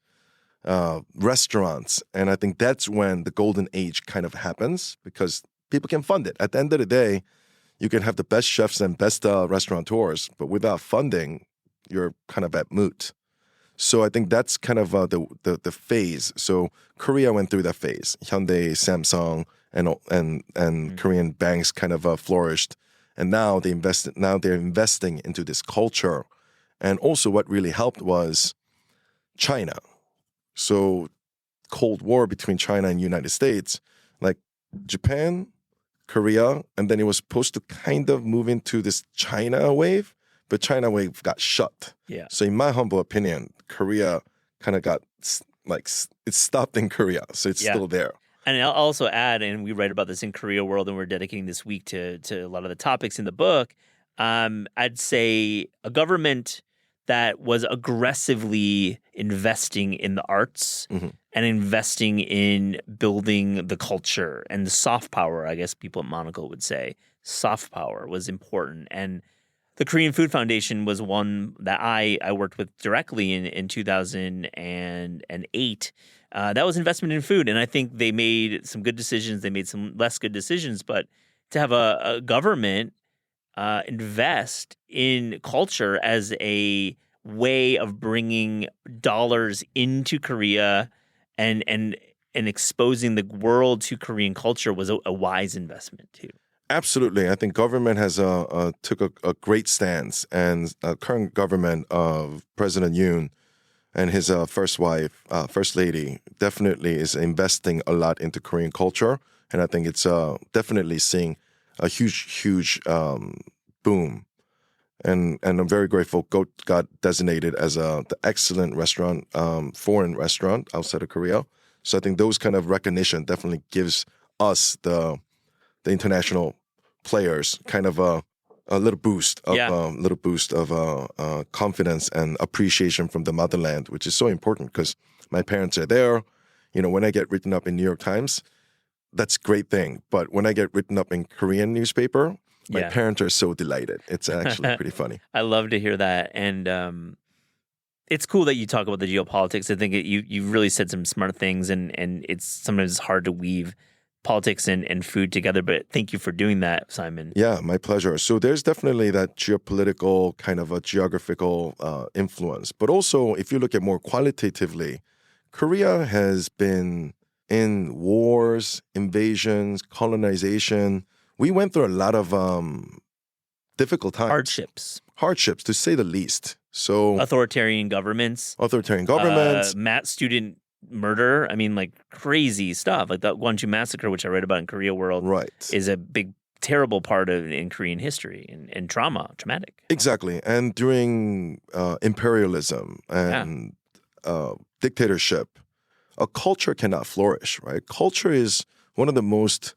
restaurants. And I think that's when the golden age kind of happens, because people can fund it. At the end of the day, you can have the best chefs and best restaurateurs, but without funding, you're kind of at moot. So I think that's kind of the phase. So Korea went through that phase. Hyundai, Samsung, and Korean banks kind of flourished, and now they're investing into this culture. And also, what really helped was China. So Cold War between China and United States, like Japan, Korea, and then it was supposed to kind of move into this China wave, but China wave got shut. Yeah. So in my humble opinion, Korea kind of got it stopped in Korea, so it's still there. And I'll also add, and we write about this in Koreaworld, and we're dedicating this week to a lot of the topics in the book. I'd say a government that was aggressively investing in the arts and investing in building the culture and the soft power, I guess people at Monaco would say. Soft power was important. And the Korean Food Foundation was one that I worked with directly in 2008. That was investment in food. And I think they made some good decisions. They made some less good decisions. But to have a government invest in culture as a way of bringing dollars into Korea and exposing the world to Korean culture was a wise investment too. Absolutely. I think government has took a great stance, and current government of President Yoon and his first wife, First Lady, definitely is investing a lot into Korean culture. And I think it's definitely seeing a huge boom. And I'm very grateful Cote got designated as the excellent restaurant, foreign restaurant outside of Korea. So I think those kind of recognition definitely gives us, the international players, kind of a little boost of Yeah. confidence and appreciation from the motherland, which is so important because my parents are there. When I get written up in New York Times, that's a great thing. But when I get written up in Korean newspaper, my Yeah. parents are so delighted. It's actually pretty funny. I love to hear that. And it's cool that you talk about the geopolitics. I think you really said some smart things, and it's sometimes hard to weave politics and food together. But thank you for doing that, Simon. Yeah, my pleasure. So there's definitely that geopolitical kind of a geographical influence. But also, if you look at more qualitatively, Korea has been in wars, invasions, colonization. We went through a lot of difficult times. Hardships, to say the least. So Authoritarian governments. Student murder. I mean, like crazy stuff. Like the Gwangju massacre, which I read about in Koreaworld, right, is a big, terrible part of in Korean history and traumatic. Exactly. And during imperialism and dictatorship, a culture cannot flourish, right? Culture is one of the most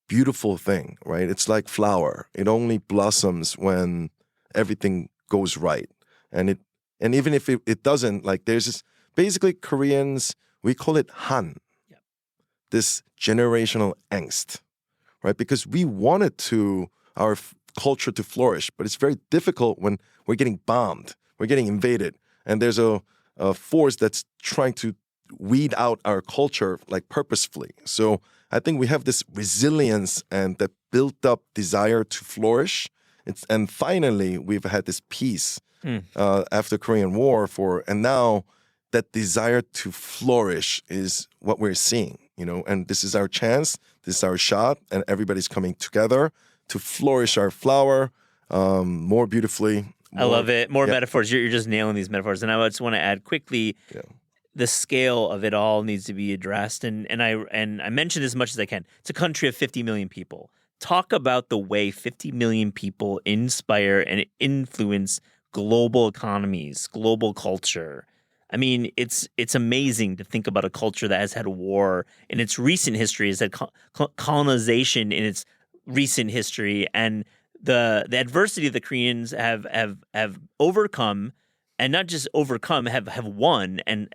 beautiful thing, right? It's like flower. It only blossoms when everything goes right. And even if it doesn't, like there's this, basically Koreans, we call it Han. Yep. This generational angst, right? Because we wanted our culture to flourish, but it's very difficult when we're getting bombed, we're getting invaded, and there's a force that's trying to weed out our culture like purposefully. So I think we have this resilience and that built up desire to flourish. And finally, we've had this peace after Korean War and now that desire to flourish is what we're seeing, and this is our chance, this is our shot, and everybody's coming together to flourish our flower more beautifully. I love it. More metaphors. You're just nailing these metaphors. And I just want to add quickly, the scale of it all needs to be addressed. And I mention as much as I can. It's a country of 50 million people. Talk about the way 50 million people inspire and influence global economies, global culture. I mean, it's amazing to think about a culture that has had war in its recent history, has had colonization in its recent history, and the adversity the Koreans have overcome, and not just overcome, have won and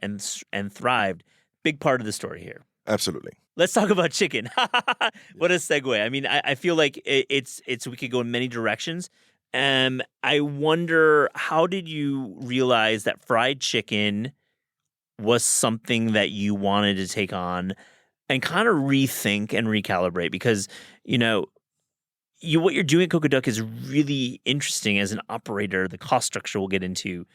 thrived. Big part of the story here. Absolutely. Let's talk about chicken. What a segue. I mean, I feel like it's we could go in many directions. I wonder, how did you realize that fried chicken was something that you wanted to take on and kind of rethink and recalibrate? Because, what you're doing at Coqodaq is really interesting as an operator. The cost structure we'll get into.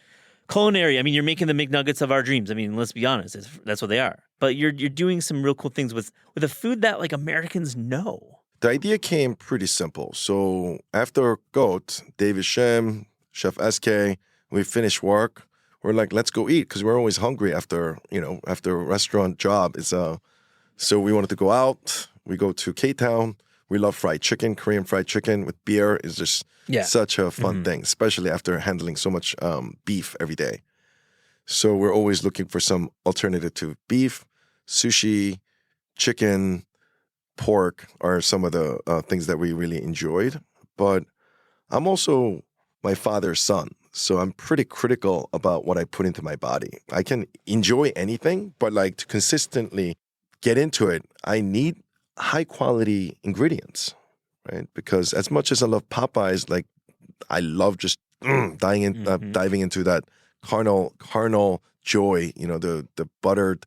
Culinary, I mean, you're making the McNuggets of our dreams. I mean, let's be honest, that's what they are. But you're doing some real cool things with a food that like Americans know. The idea came pretty simple. So after Cote, David Shem, Chef SK, we finished work. We're like, let's go eat, because we're always hungry after a restaurant job. So we wanted to go out. We go to K-Town. We love fried chicken. Korean fried chicken with beer is just such a fun thing, especially after handling so much beef every day. So we're always looking for some alternative to beef. Sushi, chicken, pork are some of the things that we really enjoyed. But I'm also my father's son, so I'm pretty critical about what I put into my body. I can enjoy anything, but like to consistently get into it, I need high quality ingredients, right? Because as much as I love Popeyes, like I love just diving into that carnal joy, the buttered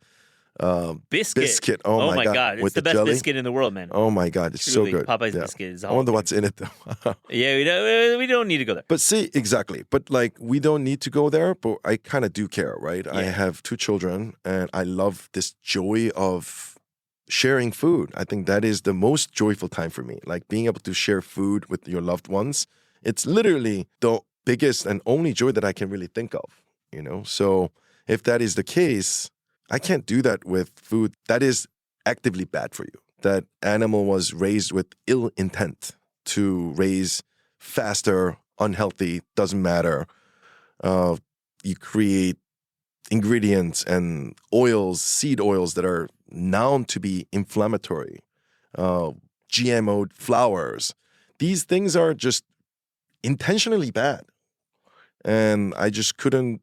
biscuit. Oh my God. It's with the best jelly. biscuit in the world, man. Oh my God, it's Truly, so good. Popeye's biscuit is I wonder what's in it though. Yeah, we don't need to go there. But see, exactly. But like, we don't need to go there, but I kind of do care, right? I have 2 children and I love this joy of sharing food. I think that is the most joyful time for me. Like being able to share food with your loved ones. It's literally the biggest and only joy that I can really think of, So if that is the case, I can't do that with food that is actively bad for you. That animal was raised with ill intent to raise faster, unhealthy, doesn't matter. You create ingredients and oils, seed oils that are known to be inflammatory. GMO flours. These things are just intentionally bad. And I just couldn't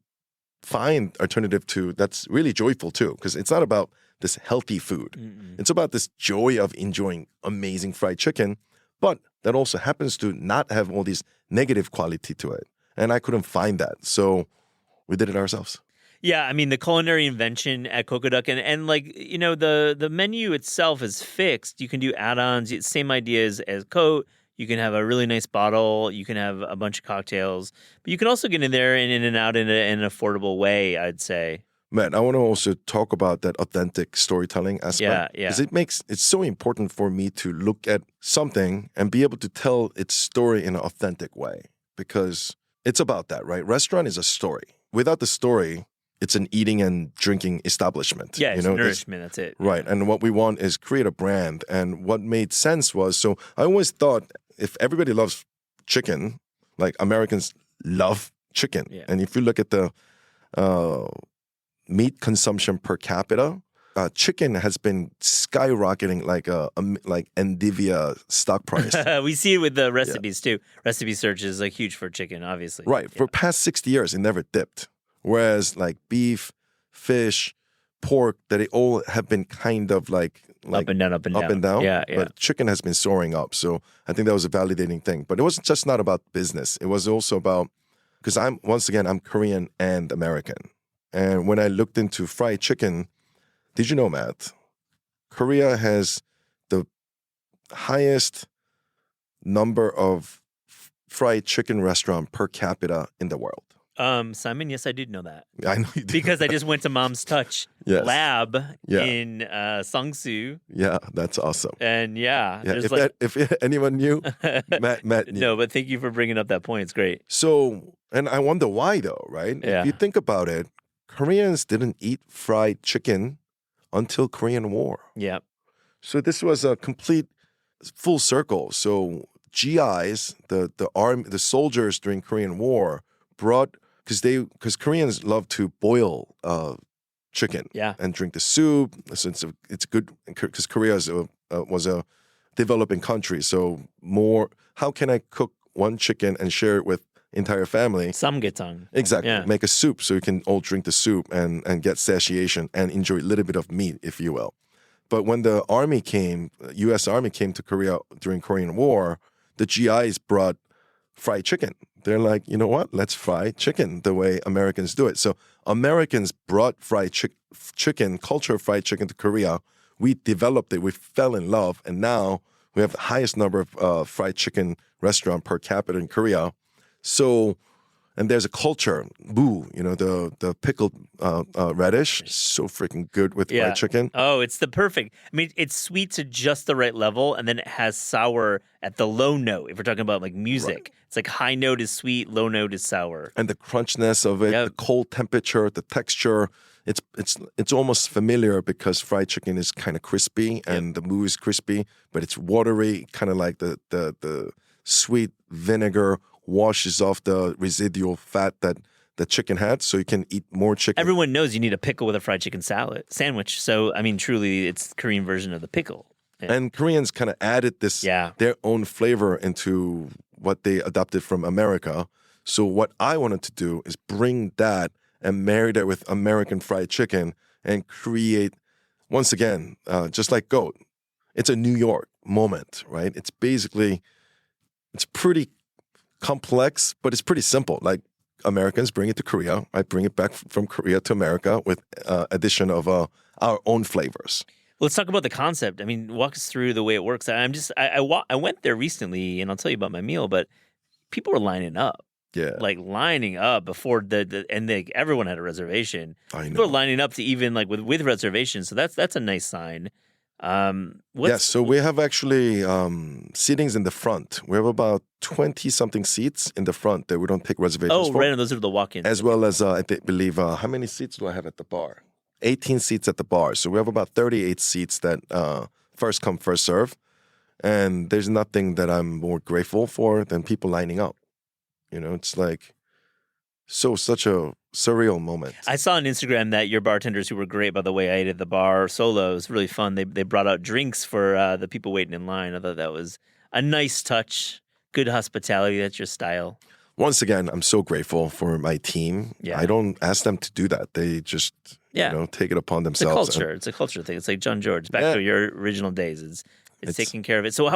find alternative to that's really joyful too, because it's not about this healthy food. It's about this joy of enjoying amazing fried chicken, but that also happens to not have all these negative quality to it. And I couldn't find that. So we did it ourselves. Yeah, I mean, the culinary invention at Coqodaq and like, you know, the menu itself is fixed. You can do add-ons. Same idea as Cote. You can have a really nice bottle. You can have a bunch of cocktails. But you can also get in there and in and out in an affordable way, I'd say. Man, I want to also talk about that authentic storytelling aspect. Yeah. Because it's so important for me to look at something and be able to tell its story in an authentic way. Because it's about that, right? Restaurant is a story. Without the story, it's an eating and drinking establishment. Yeah, it's nourishment, that's it. Right, and what we want is create a brand. And what made sense was, so I always thought if everybody loves chicken, like Americans love chicken. Yeah. And if you look at the meat consumption per capita, chicken has been skyrocketing like Nvidia stock price. We see it with the recipes too. Recipe search is like huge for chicken, obviously. Right, for past 60 years, it never dipped. Whereas like beef, fish, pork, that they all have been kind of like up and down. Yeah. But chicken has been soaring up. So I think that was a validating thing. But it wasn't just not about business. It was also about, because I'm Korean and American. And when I looked into fried chicken, did you know, Matt, Korea has the highest number of fried chicken restaurant per capita in the world. Simon, yes, I did know that. I know you did. Because I just went to Mom's Touch lab in Sangsu. Yeah, that's awesome. And if anyone knew, Matt knew. No, but thank you for bringing up that point. It's great. So, and I wonder why though, right? Yeah. If you think about it, Koreans didn't eat fried chicken until Korean War. Yeah. So this was a complete full circle. So GIs, the army, the soldiers during Korean War brought, because Koreans love to boil chicken and drink the soup. So it's good because Korea was a developing country. So how can I cook one chicken and share it with entire family? Samgyetang. Exactly. Yeah. Make a soup so you can all drink the soup and get satiation and enjoy a little bit of meat, if you will. But when the army came, U.S. Army came to Korea during Korean War, the GIs brought fried chicken. They're like, you know what? Let's fry chicken the way Americans do it. So Americans brought fried chicken, culture of fried chicken to Korea. We developed it. We fell in love. And now we have the highest number of fried chicken restaurant per capita in Korea. So, and there's a culture, the pickled radish, so freaking good with fried chicken. Oh, it's the perfect. I mean, it's sweet to just the right level, and then it has sour at the low note. If we're talking about like music, right. It's like high note is sweet, low note is sour, and the crunchness of it, the cold temperature, the texture. It's almost familiar because fried chicken is kind of crispy and the mou is crispy, but it's watery, kind of like the sweet vinegar washes off the residual fat that the chicken had, so you can eat more chicken. Everyone knows you need a pickle with a fried chicken sandwich. So, I mean, truly, it's the Korean version of the pickle. Yeah. And Koreans kind of added this their own flavor into what they adopted from America. So what I wanted to do is bring that and marry that with American fried chicken and create, once again, just like Cote, it's a New York moment, right? It's basically, it's pretty complex, but it's pretty simple. Like Americans bring it to Korea. I bring it back from Korea to America with addition of our own flavors. Let's talk about the concept. I mean, walk us through the way it works. I went there recently, and I'll tell you about my meal, but people were lining up. Yeah. Like lining up before everyone had a reservation. I know. People were lining up to even like with reservations. So that's a nice sign. So we have actually seatings in the front. We have about 20-something seats in the front that we don't take reservations for. Oh, right, and those are the walk-ins. As well as, I believe, how many seats do I have at the bar? 18 seats at the bar. So we have about 38 seats that first come, first serve. And there's nothing that I'm more grateful for than people lining up. You know, it's like such a surreal moment. I saw on Instagram that your bartenders, who were great, by the way, I ate at the bar solo. It was really fun. They brought out drinks for the people waiting in line. I thought that was a nice touch good hospitality. That's your style. Once again, I'm so grateful for my team. Yeah. I don't ask them to do that. They just take it upon It's a themselves. culture. It's a culture thing. It's like John George. Back Yeah. to your original days. It's taking care of it. So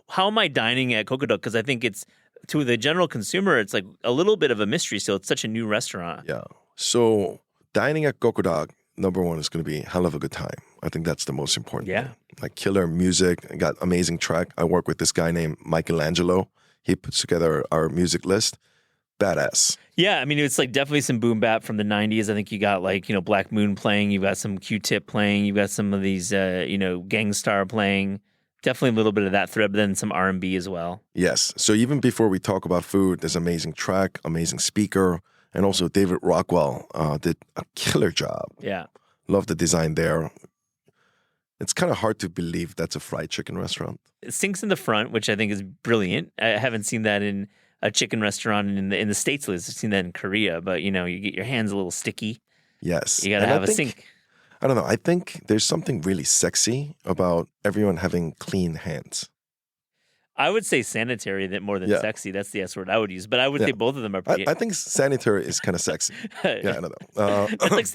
how am I dining at Coqodaq? Because I think it's, to the general consumer, it's like a little bit of a mystery still. It's such a new restaurant. Yeah. So dining at Coqodaq, number one, is going to be a hell of a good time. I think that's the most important thing. Like killer music. I got amazing track. I work with this guy named Michelangelo. He puts together our music list. Badass. Yeah, I mean, it's like definitely some boom bap from the 90s. I think you got like, Black Moon playing. You've got some Q-Tip playing. You've got some of these, Gangstar playing. Definitely a little bit of that thread, but then some R&B as well. Yes. So even before we talk about food, there's amazing track, amazing speaker, and also David Rockwell did a killer job. Yeah. Love the design there. It's kind of hard to believe that's a fried chicken restaurant. It sinks in the front, which I think is brilliant. I haven't seen that in a chicken restaurant in the States. I've seen that in Korea, but you get your hands a little sticky. Yes. You got to have a sink. I don't know. I think there's something really sexy about everyone having clean hands. I would say sanitary more than sexy. That's the S word I would use. But I would say both of them are pretty. I think sanitary is kind of sexy. Yeah, I don't know.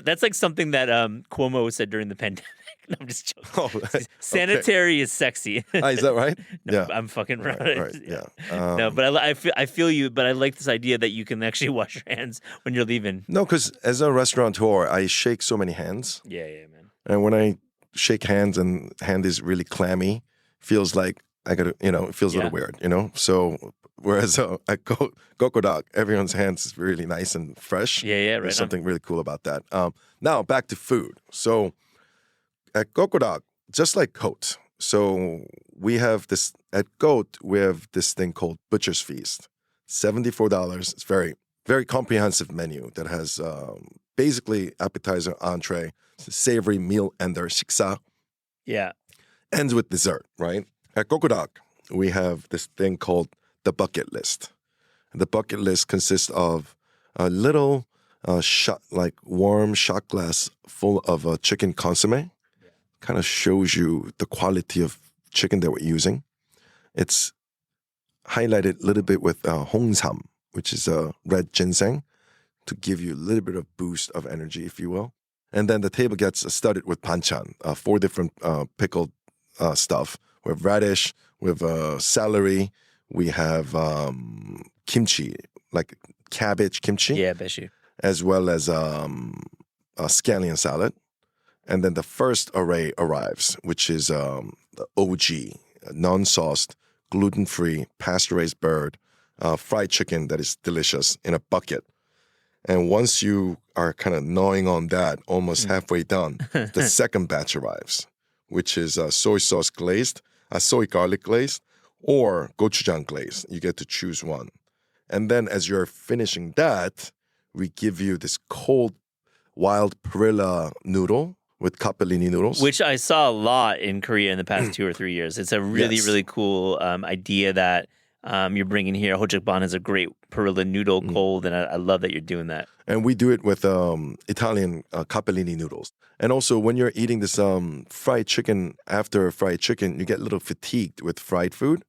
That's like something that Cuomo said during the pandemic. No, I'm just joking. Oh, sanitary is sexy. Is that right? No, yeah. I'm fucking right. Right, yeah. No, but I feel you. But I like this idea that you can actually wash your hands when you're leaving. No, because as a restaurateur, I shake so many hands. Yeah, man. And when I shake hands and hand is really clammy, feels like I gotta, it feels a little weird, So whereas at Coqodaq, everyone's hands is really nice and fresh. Yeah, right. There's something really cool about that. Now back to food. So at Coqodaq, just like Cote, so we have this at Cote. We have this thing called Butcher's Feast, $74. It's very, very comprehensive menu that has basically appetizer, entree, savory meal ender, 식사. Yeah. Ends with dessert, right? At Coqodaq, we have this thing called the bucket list. And the bucket list consists of a little shot, like warm shot glass full of chicken consomme. Kind of shows you the quality of chicken that we're using. It's highlighted a little bit with hongsam, which is red ginseng, to give you a little bit of boost of energy, if you will. And then the table gets studded with banchan, 4 different pickled stuff. We have radish, we have celery, we have kimchi, like cabbage kimchi. Yeah, bet you. As well as a scallion salad. And then the first array arrives, which is the OG, non-sauced, gluten-free, pasture-raised bird, fried chicken that is delicious in a bucket. And once you are kind of gnawing on that, almost halfway done, the second batch arrives, which is soy sauce glazed, soy garlic glazed, or gochujang glazed. You get to choose one. And then as you're finishing that, we give you this cold wild perilla noodle with capellini noodles. Which I saw a lot in Korea in the past 2 or 3 years. It's a really, really cool idea that you're bringing here. Hojikban is a great perilla noodle cold, and I love that you're doing that. And we do it with Italian capellini noodles. And also, when you're eating this fried chicken, after fried chicken, you get a little fatigued with fried food.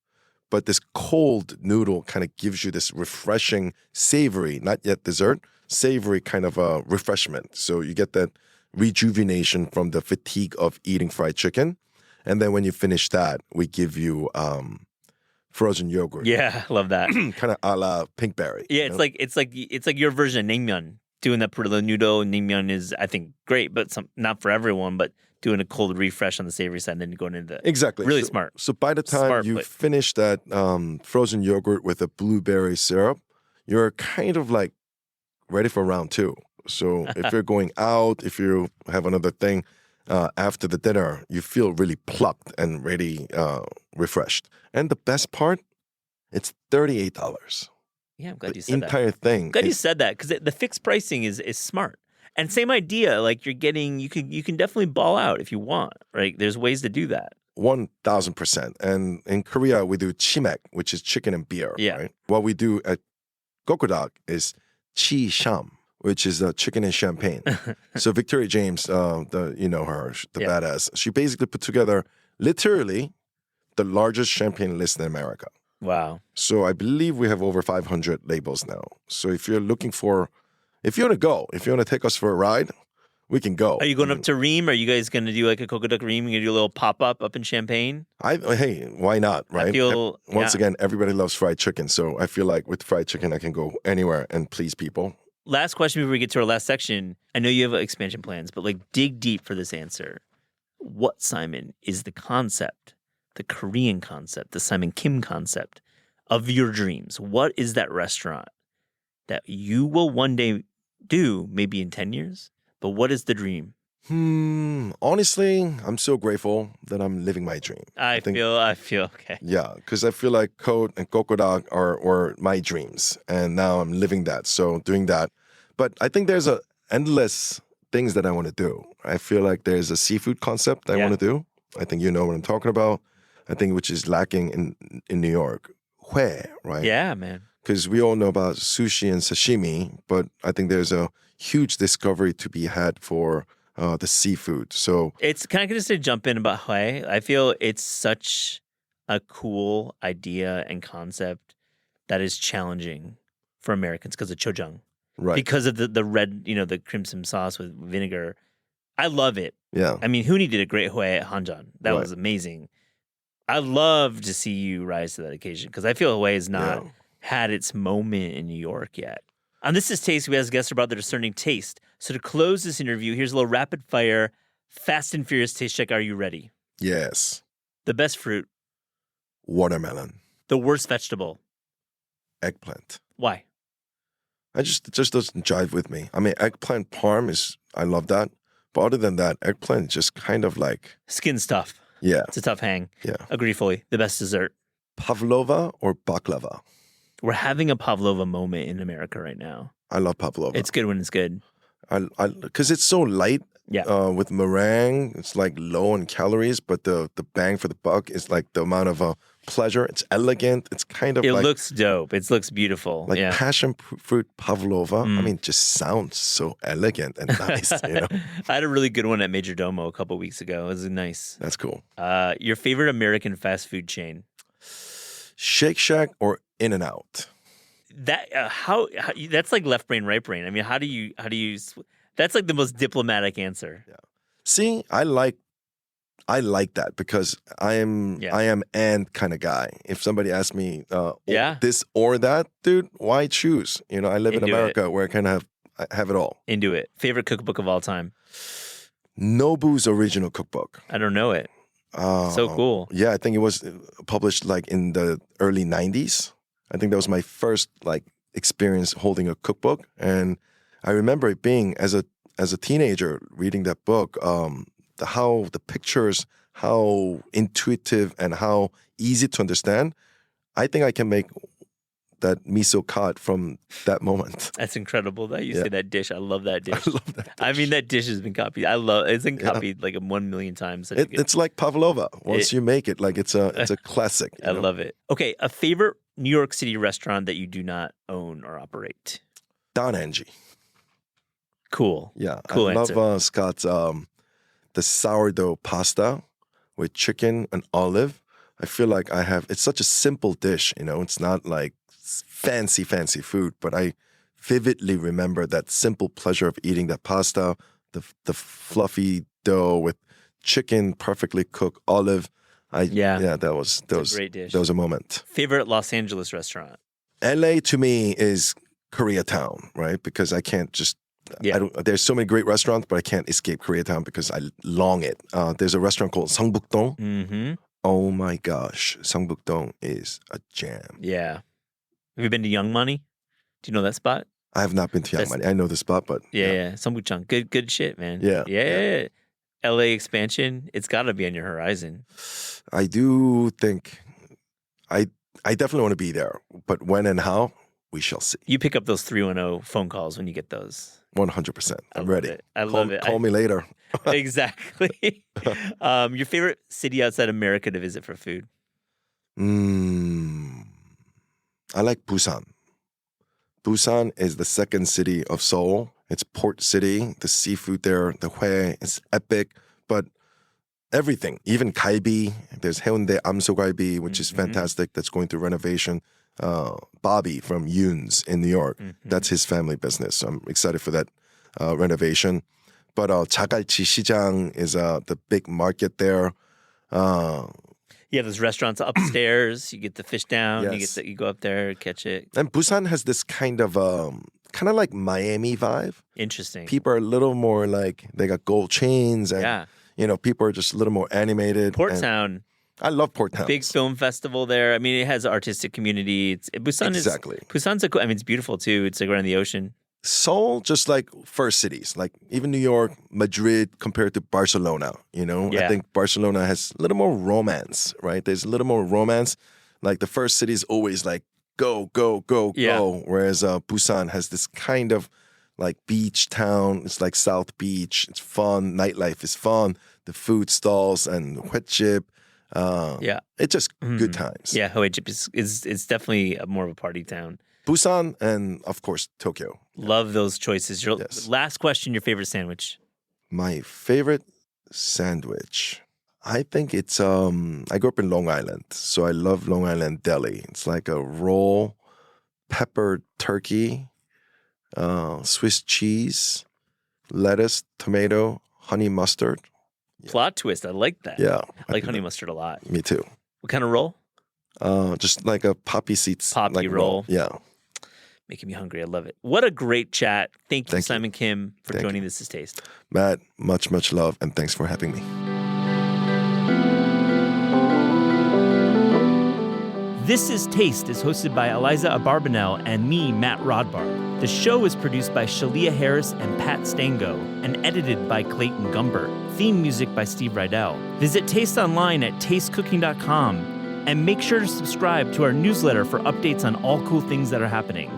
But this cold noodle kind of gives you this refreshing, savory, not yet dessert, savory kind of refreshment. So you get that rejuvenation from the fatigue of eating fried chicken. And then when you finish that, we give you frozen yogurt. Yeah, love that. Kind of a la pinkberry. Yeah, it's like your version of naengmyeon. Doing that perilla noodle, naengmyeon is, I think, great, but not for everyone, but doing a cold refresh on the savory side and then going into exactly really smart. So by the time you finish that frozen yogurt with a blueberry syrup, you're kind of like ready for round 2. So if you're going out, if you have another thing after the dinner, you feel really plucked and ready, refreshed. And the best part, it's $38. Yeah, I'm glad you said that. The entire thing. I'm glad you said that, because the fixed pricing is smart. And same idea, like you can definitely ball out if you want, right? There's ways to do that. 1,000%. And in Korea, we do chimek, which is chicken and beer. Yeah. Right? What we do at Coqodaq is chi sham, which is chicken and champagne. So Victoria James, her, the badass, she basically put together literally the largest champagne list in America. Wow. So I believe we have over 500 labels now. So if you want to go, if you want to take us for a ride, we can go. Are you going up to Ream? Are you guys going to do like a Coqodaq Ream? You going to do a little pop-up up in Champaign? Hey, why not, right? Once yeah. again, everybody loves fried chicken. So I feel like with fried chicken, I can go anywhere and please people. Last question before we get to our last section. I know you have expansion plans, but like dig deep for this answer. What, Simon, is the concept, the Korean concept, the Simon Kim concept of your dreams? What is that restaurant that you will one day do, maybe in 10 years? But what is the dream? Honestly, I'm so grateful that I'm living my dream. I feel okay. Yeah, because I feel like Cote and Coqodaq are my dreams, and now I'm living that. So doing that, but I think there's endless things that I want to do. I feel like there's a seafood concept I want to do. I think you know what I'm talking about. I think which is lacking in New York. Hue, right? Yeah, man. Because we all know about sushi and sashimi, but I think there's a huge discovery to be had for the seafood. So Can I just jump in about Hue? I feel it's such a cool idea and concept that is challenging for Americans because of chojang. right, Because of the red, the crimson sauce with vinegar. I love it. yeah, I mean, Huni did a great Hue at Hanjan. That Right. was amazing. I'd love to see you rise to that occasion because I feel Hue has not had its moment in New York yet. On This Is Taste, we ask guests about their discerning taste. So to close this interview, here's a little rapid fire, fast and furious taste check. Are you ready? yes, The best fruit, watermelon, the worst vegetable. eggplant. Why? It just doesn't jive with me. I mean, eggplant parm I love that. But other than that, eggplant is just kind of like, Skin stuff. yeah, It's a tough hang. yeah. Agree fully. The best dessert. Pavlova or baklava? We're having a pavlova moment in America right now. I love pavlova. It's good when it's good. Because it's so light. Yeah. With meringue, it's like low in calories, but the bang for the buck is like the amount of pleasure. It's elegant. It's kind of It like, looks dope. It looks beautiful. like yeah. passion fruit pavlova. I mean, just sounds so elegant and nice. I had a really good one at Major Domo a couple weeks ago. It was nice. That's cool. Your favorite American fast food chain? Shake Shack or In-N-Out? That how that's like left brain, right brain. I mean, how do you? That's like the most diplomatic answer. Yeah. See, I like that because I am and kind of guy. If somebody asks me, this or that, dude, why choose? I live in America where I kind of have it all. Into it. Favorite cookbook of all time? Nobu's original cookbook. I don't know it. So cool. Yeah, I think it was published like in the early 90s. I think that was my first like experience holding a cookbook, and I remember it being as a teenager reading that book. The pictures, how intuitive and how easy to understand. I think I can make that miso cod from that moment. That's incredible that you say that dish. I love that dish. I love that dish. I mean, that dish has been copied. It's been copied like 1 million times. It's like pavlova. Once you make it, like it's a classic. I love it. Okay, a favorite New York City restaurant that you do not own or operate? Don Angie. Cool. Yeah, cool I answer. love Scott's the sourdough pasta with chicken and olive. I feel like it's such a simple dish. It's not like fancy food, but I vividly remember that simple pleasure of eating that pasta, the fluffy dough with chicken perfectly cooked, olive. That was a great dish. That was a moment. Favorite Los Angeles restaurant? LA to me is Koreatown, right? Because I can't just there's so many great restaurants, but I can't escape Koreatown because I long it. There's a restaurant called Sangbukdong. Mm-hmm. Oh my gosh, Sangbukdong is a jam. Yeah. Have you been to Young Money? Do you know that spot? I have not been to Young Money. I know the spot, but yeah. Sambukchang. Good shit, man. Yeah. LA expansion, it's got to be on your horizon. I do think I definitely want to be there, but when and how, we shall see. You pick up those 310 phone calls when you get those. 100%. I'm ready. I love it. Call me later. Exactly. Your favorite city outside America to visit for food? I like Busan. Busan is the second city of Seoul. It's port city. The seafood there, the hue, is epic. But everything, even galbi. There's Haeundae Amso galbi, which is fantastic. That's going through renovation. Bobby from Yoon's in New York. That's his family business. So I'm excited for that renovation. But 자갈치 시장 is the big market there. Yeah, those restaurants upstairs. You get the fish down. Yes. You go up there, catch it. And Busan has this kind of like Miami vibe. Interesting. People are a little more like they got gold chains and people are just a little more animated. Port Town. I love Port Town. Big film festival there. I mean, it has an artistic community. Busan's it's beautiful too. It's like around the ocean. Seoul, just like first cities, like even New York, Madrid compared to Barcelona, I think Barcelona has a little more romance, right? There's a little more romance. Like the first city is always like go, go, go, go. Whereas Busan has this kind of like beach town. It's like South Beach. It's fun. Nightlife is fun. The food stalls and huetjip. It's just good times. Yeah, Huejip is definitely more of a party town. Busan and, of course, Tokyo. Love those choices. Last question, your favorite sandwich? My favorite sandwich. I think it's, I grew up in Long Island, so I love Long Island deli. It's like a roll, peppered turkey, Swiss cheese, lettuce, tomato, honey mustard. Plot twist. I like that. Yeah. I like honey mustard a lot. Me too. What kind of roll? Just like a poppy seeds. Poppy like roll. Yeah. Making me hungry. I love it. What a great chat. Thank you, Simon Kim, for joining This Is Taste. Matt, much, much love, and thanks for having me. This Is Taste is hosted by Eliza Abarbanel and me, Matt Rodbard. The show is produced by Shalia Harris and Pat Stango and edited by Clayton Gumbert. Theme music by Steve Rydell. Visit Taste online at tastecooking.com and make sure to subscribe to our newsletter for updates on all cool things that are happening.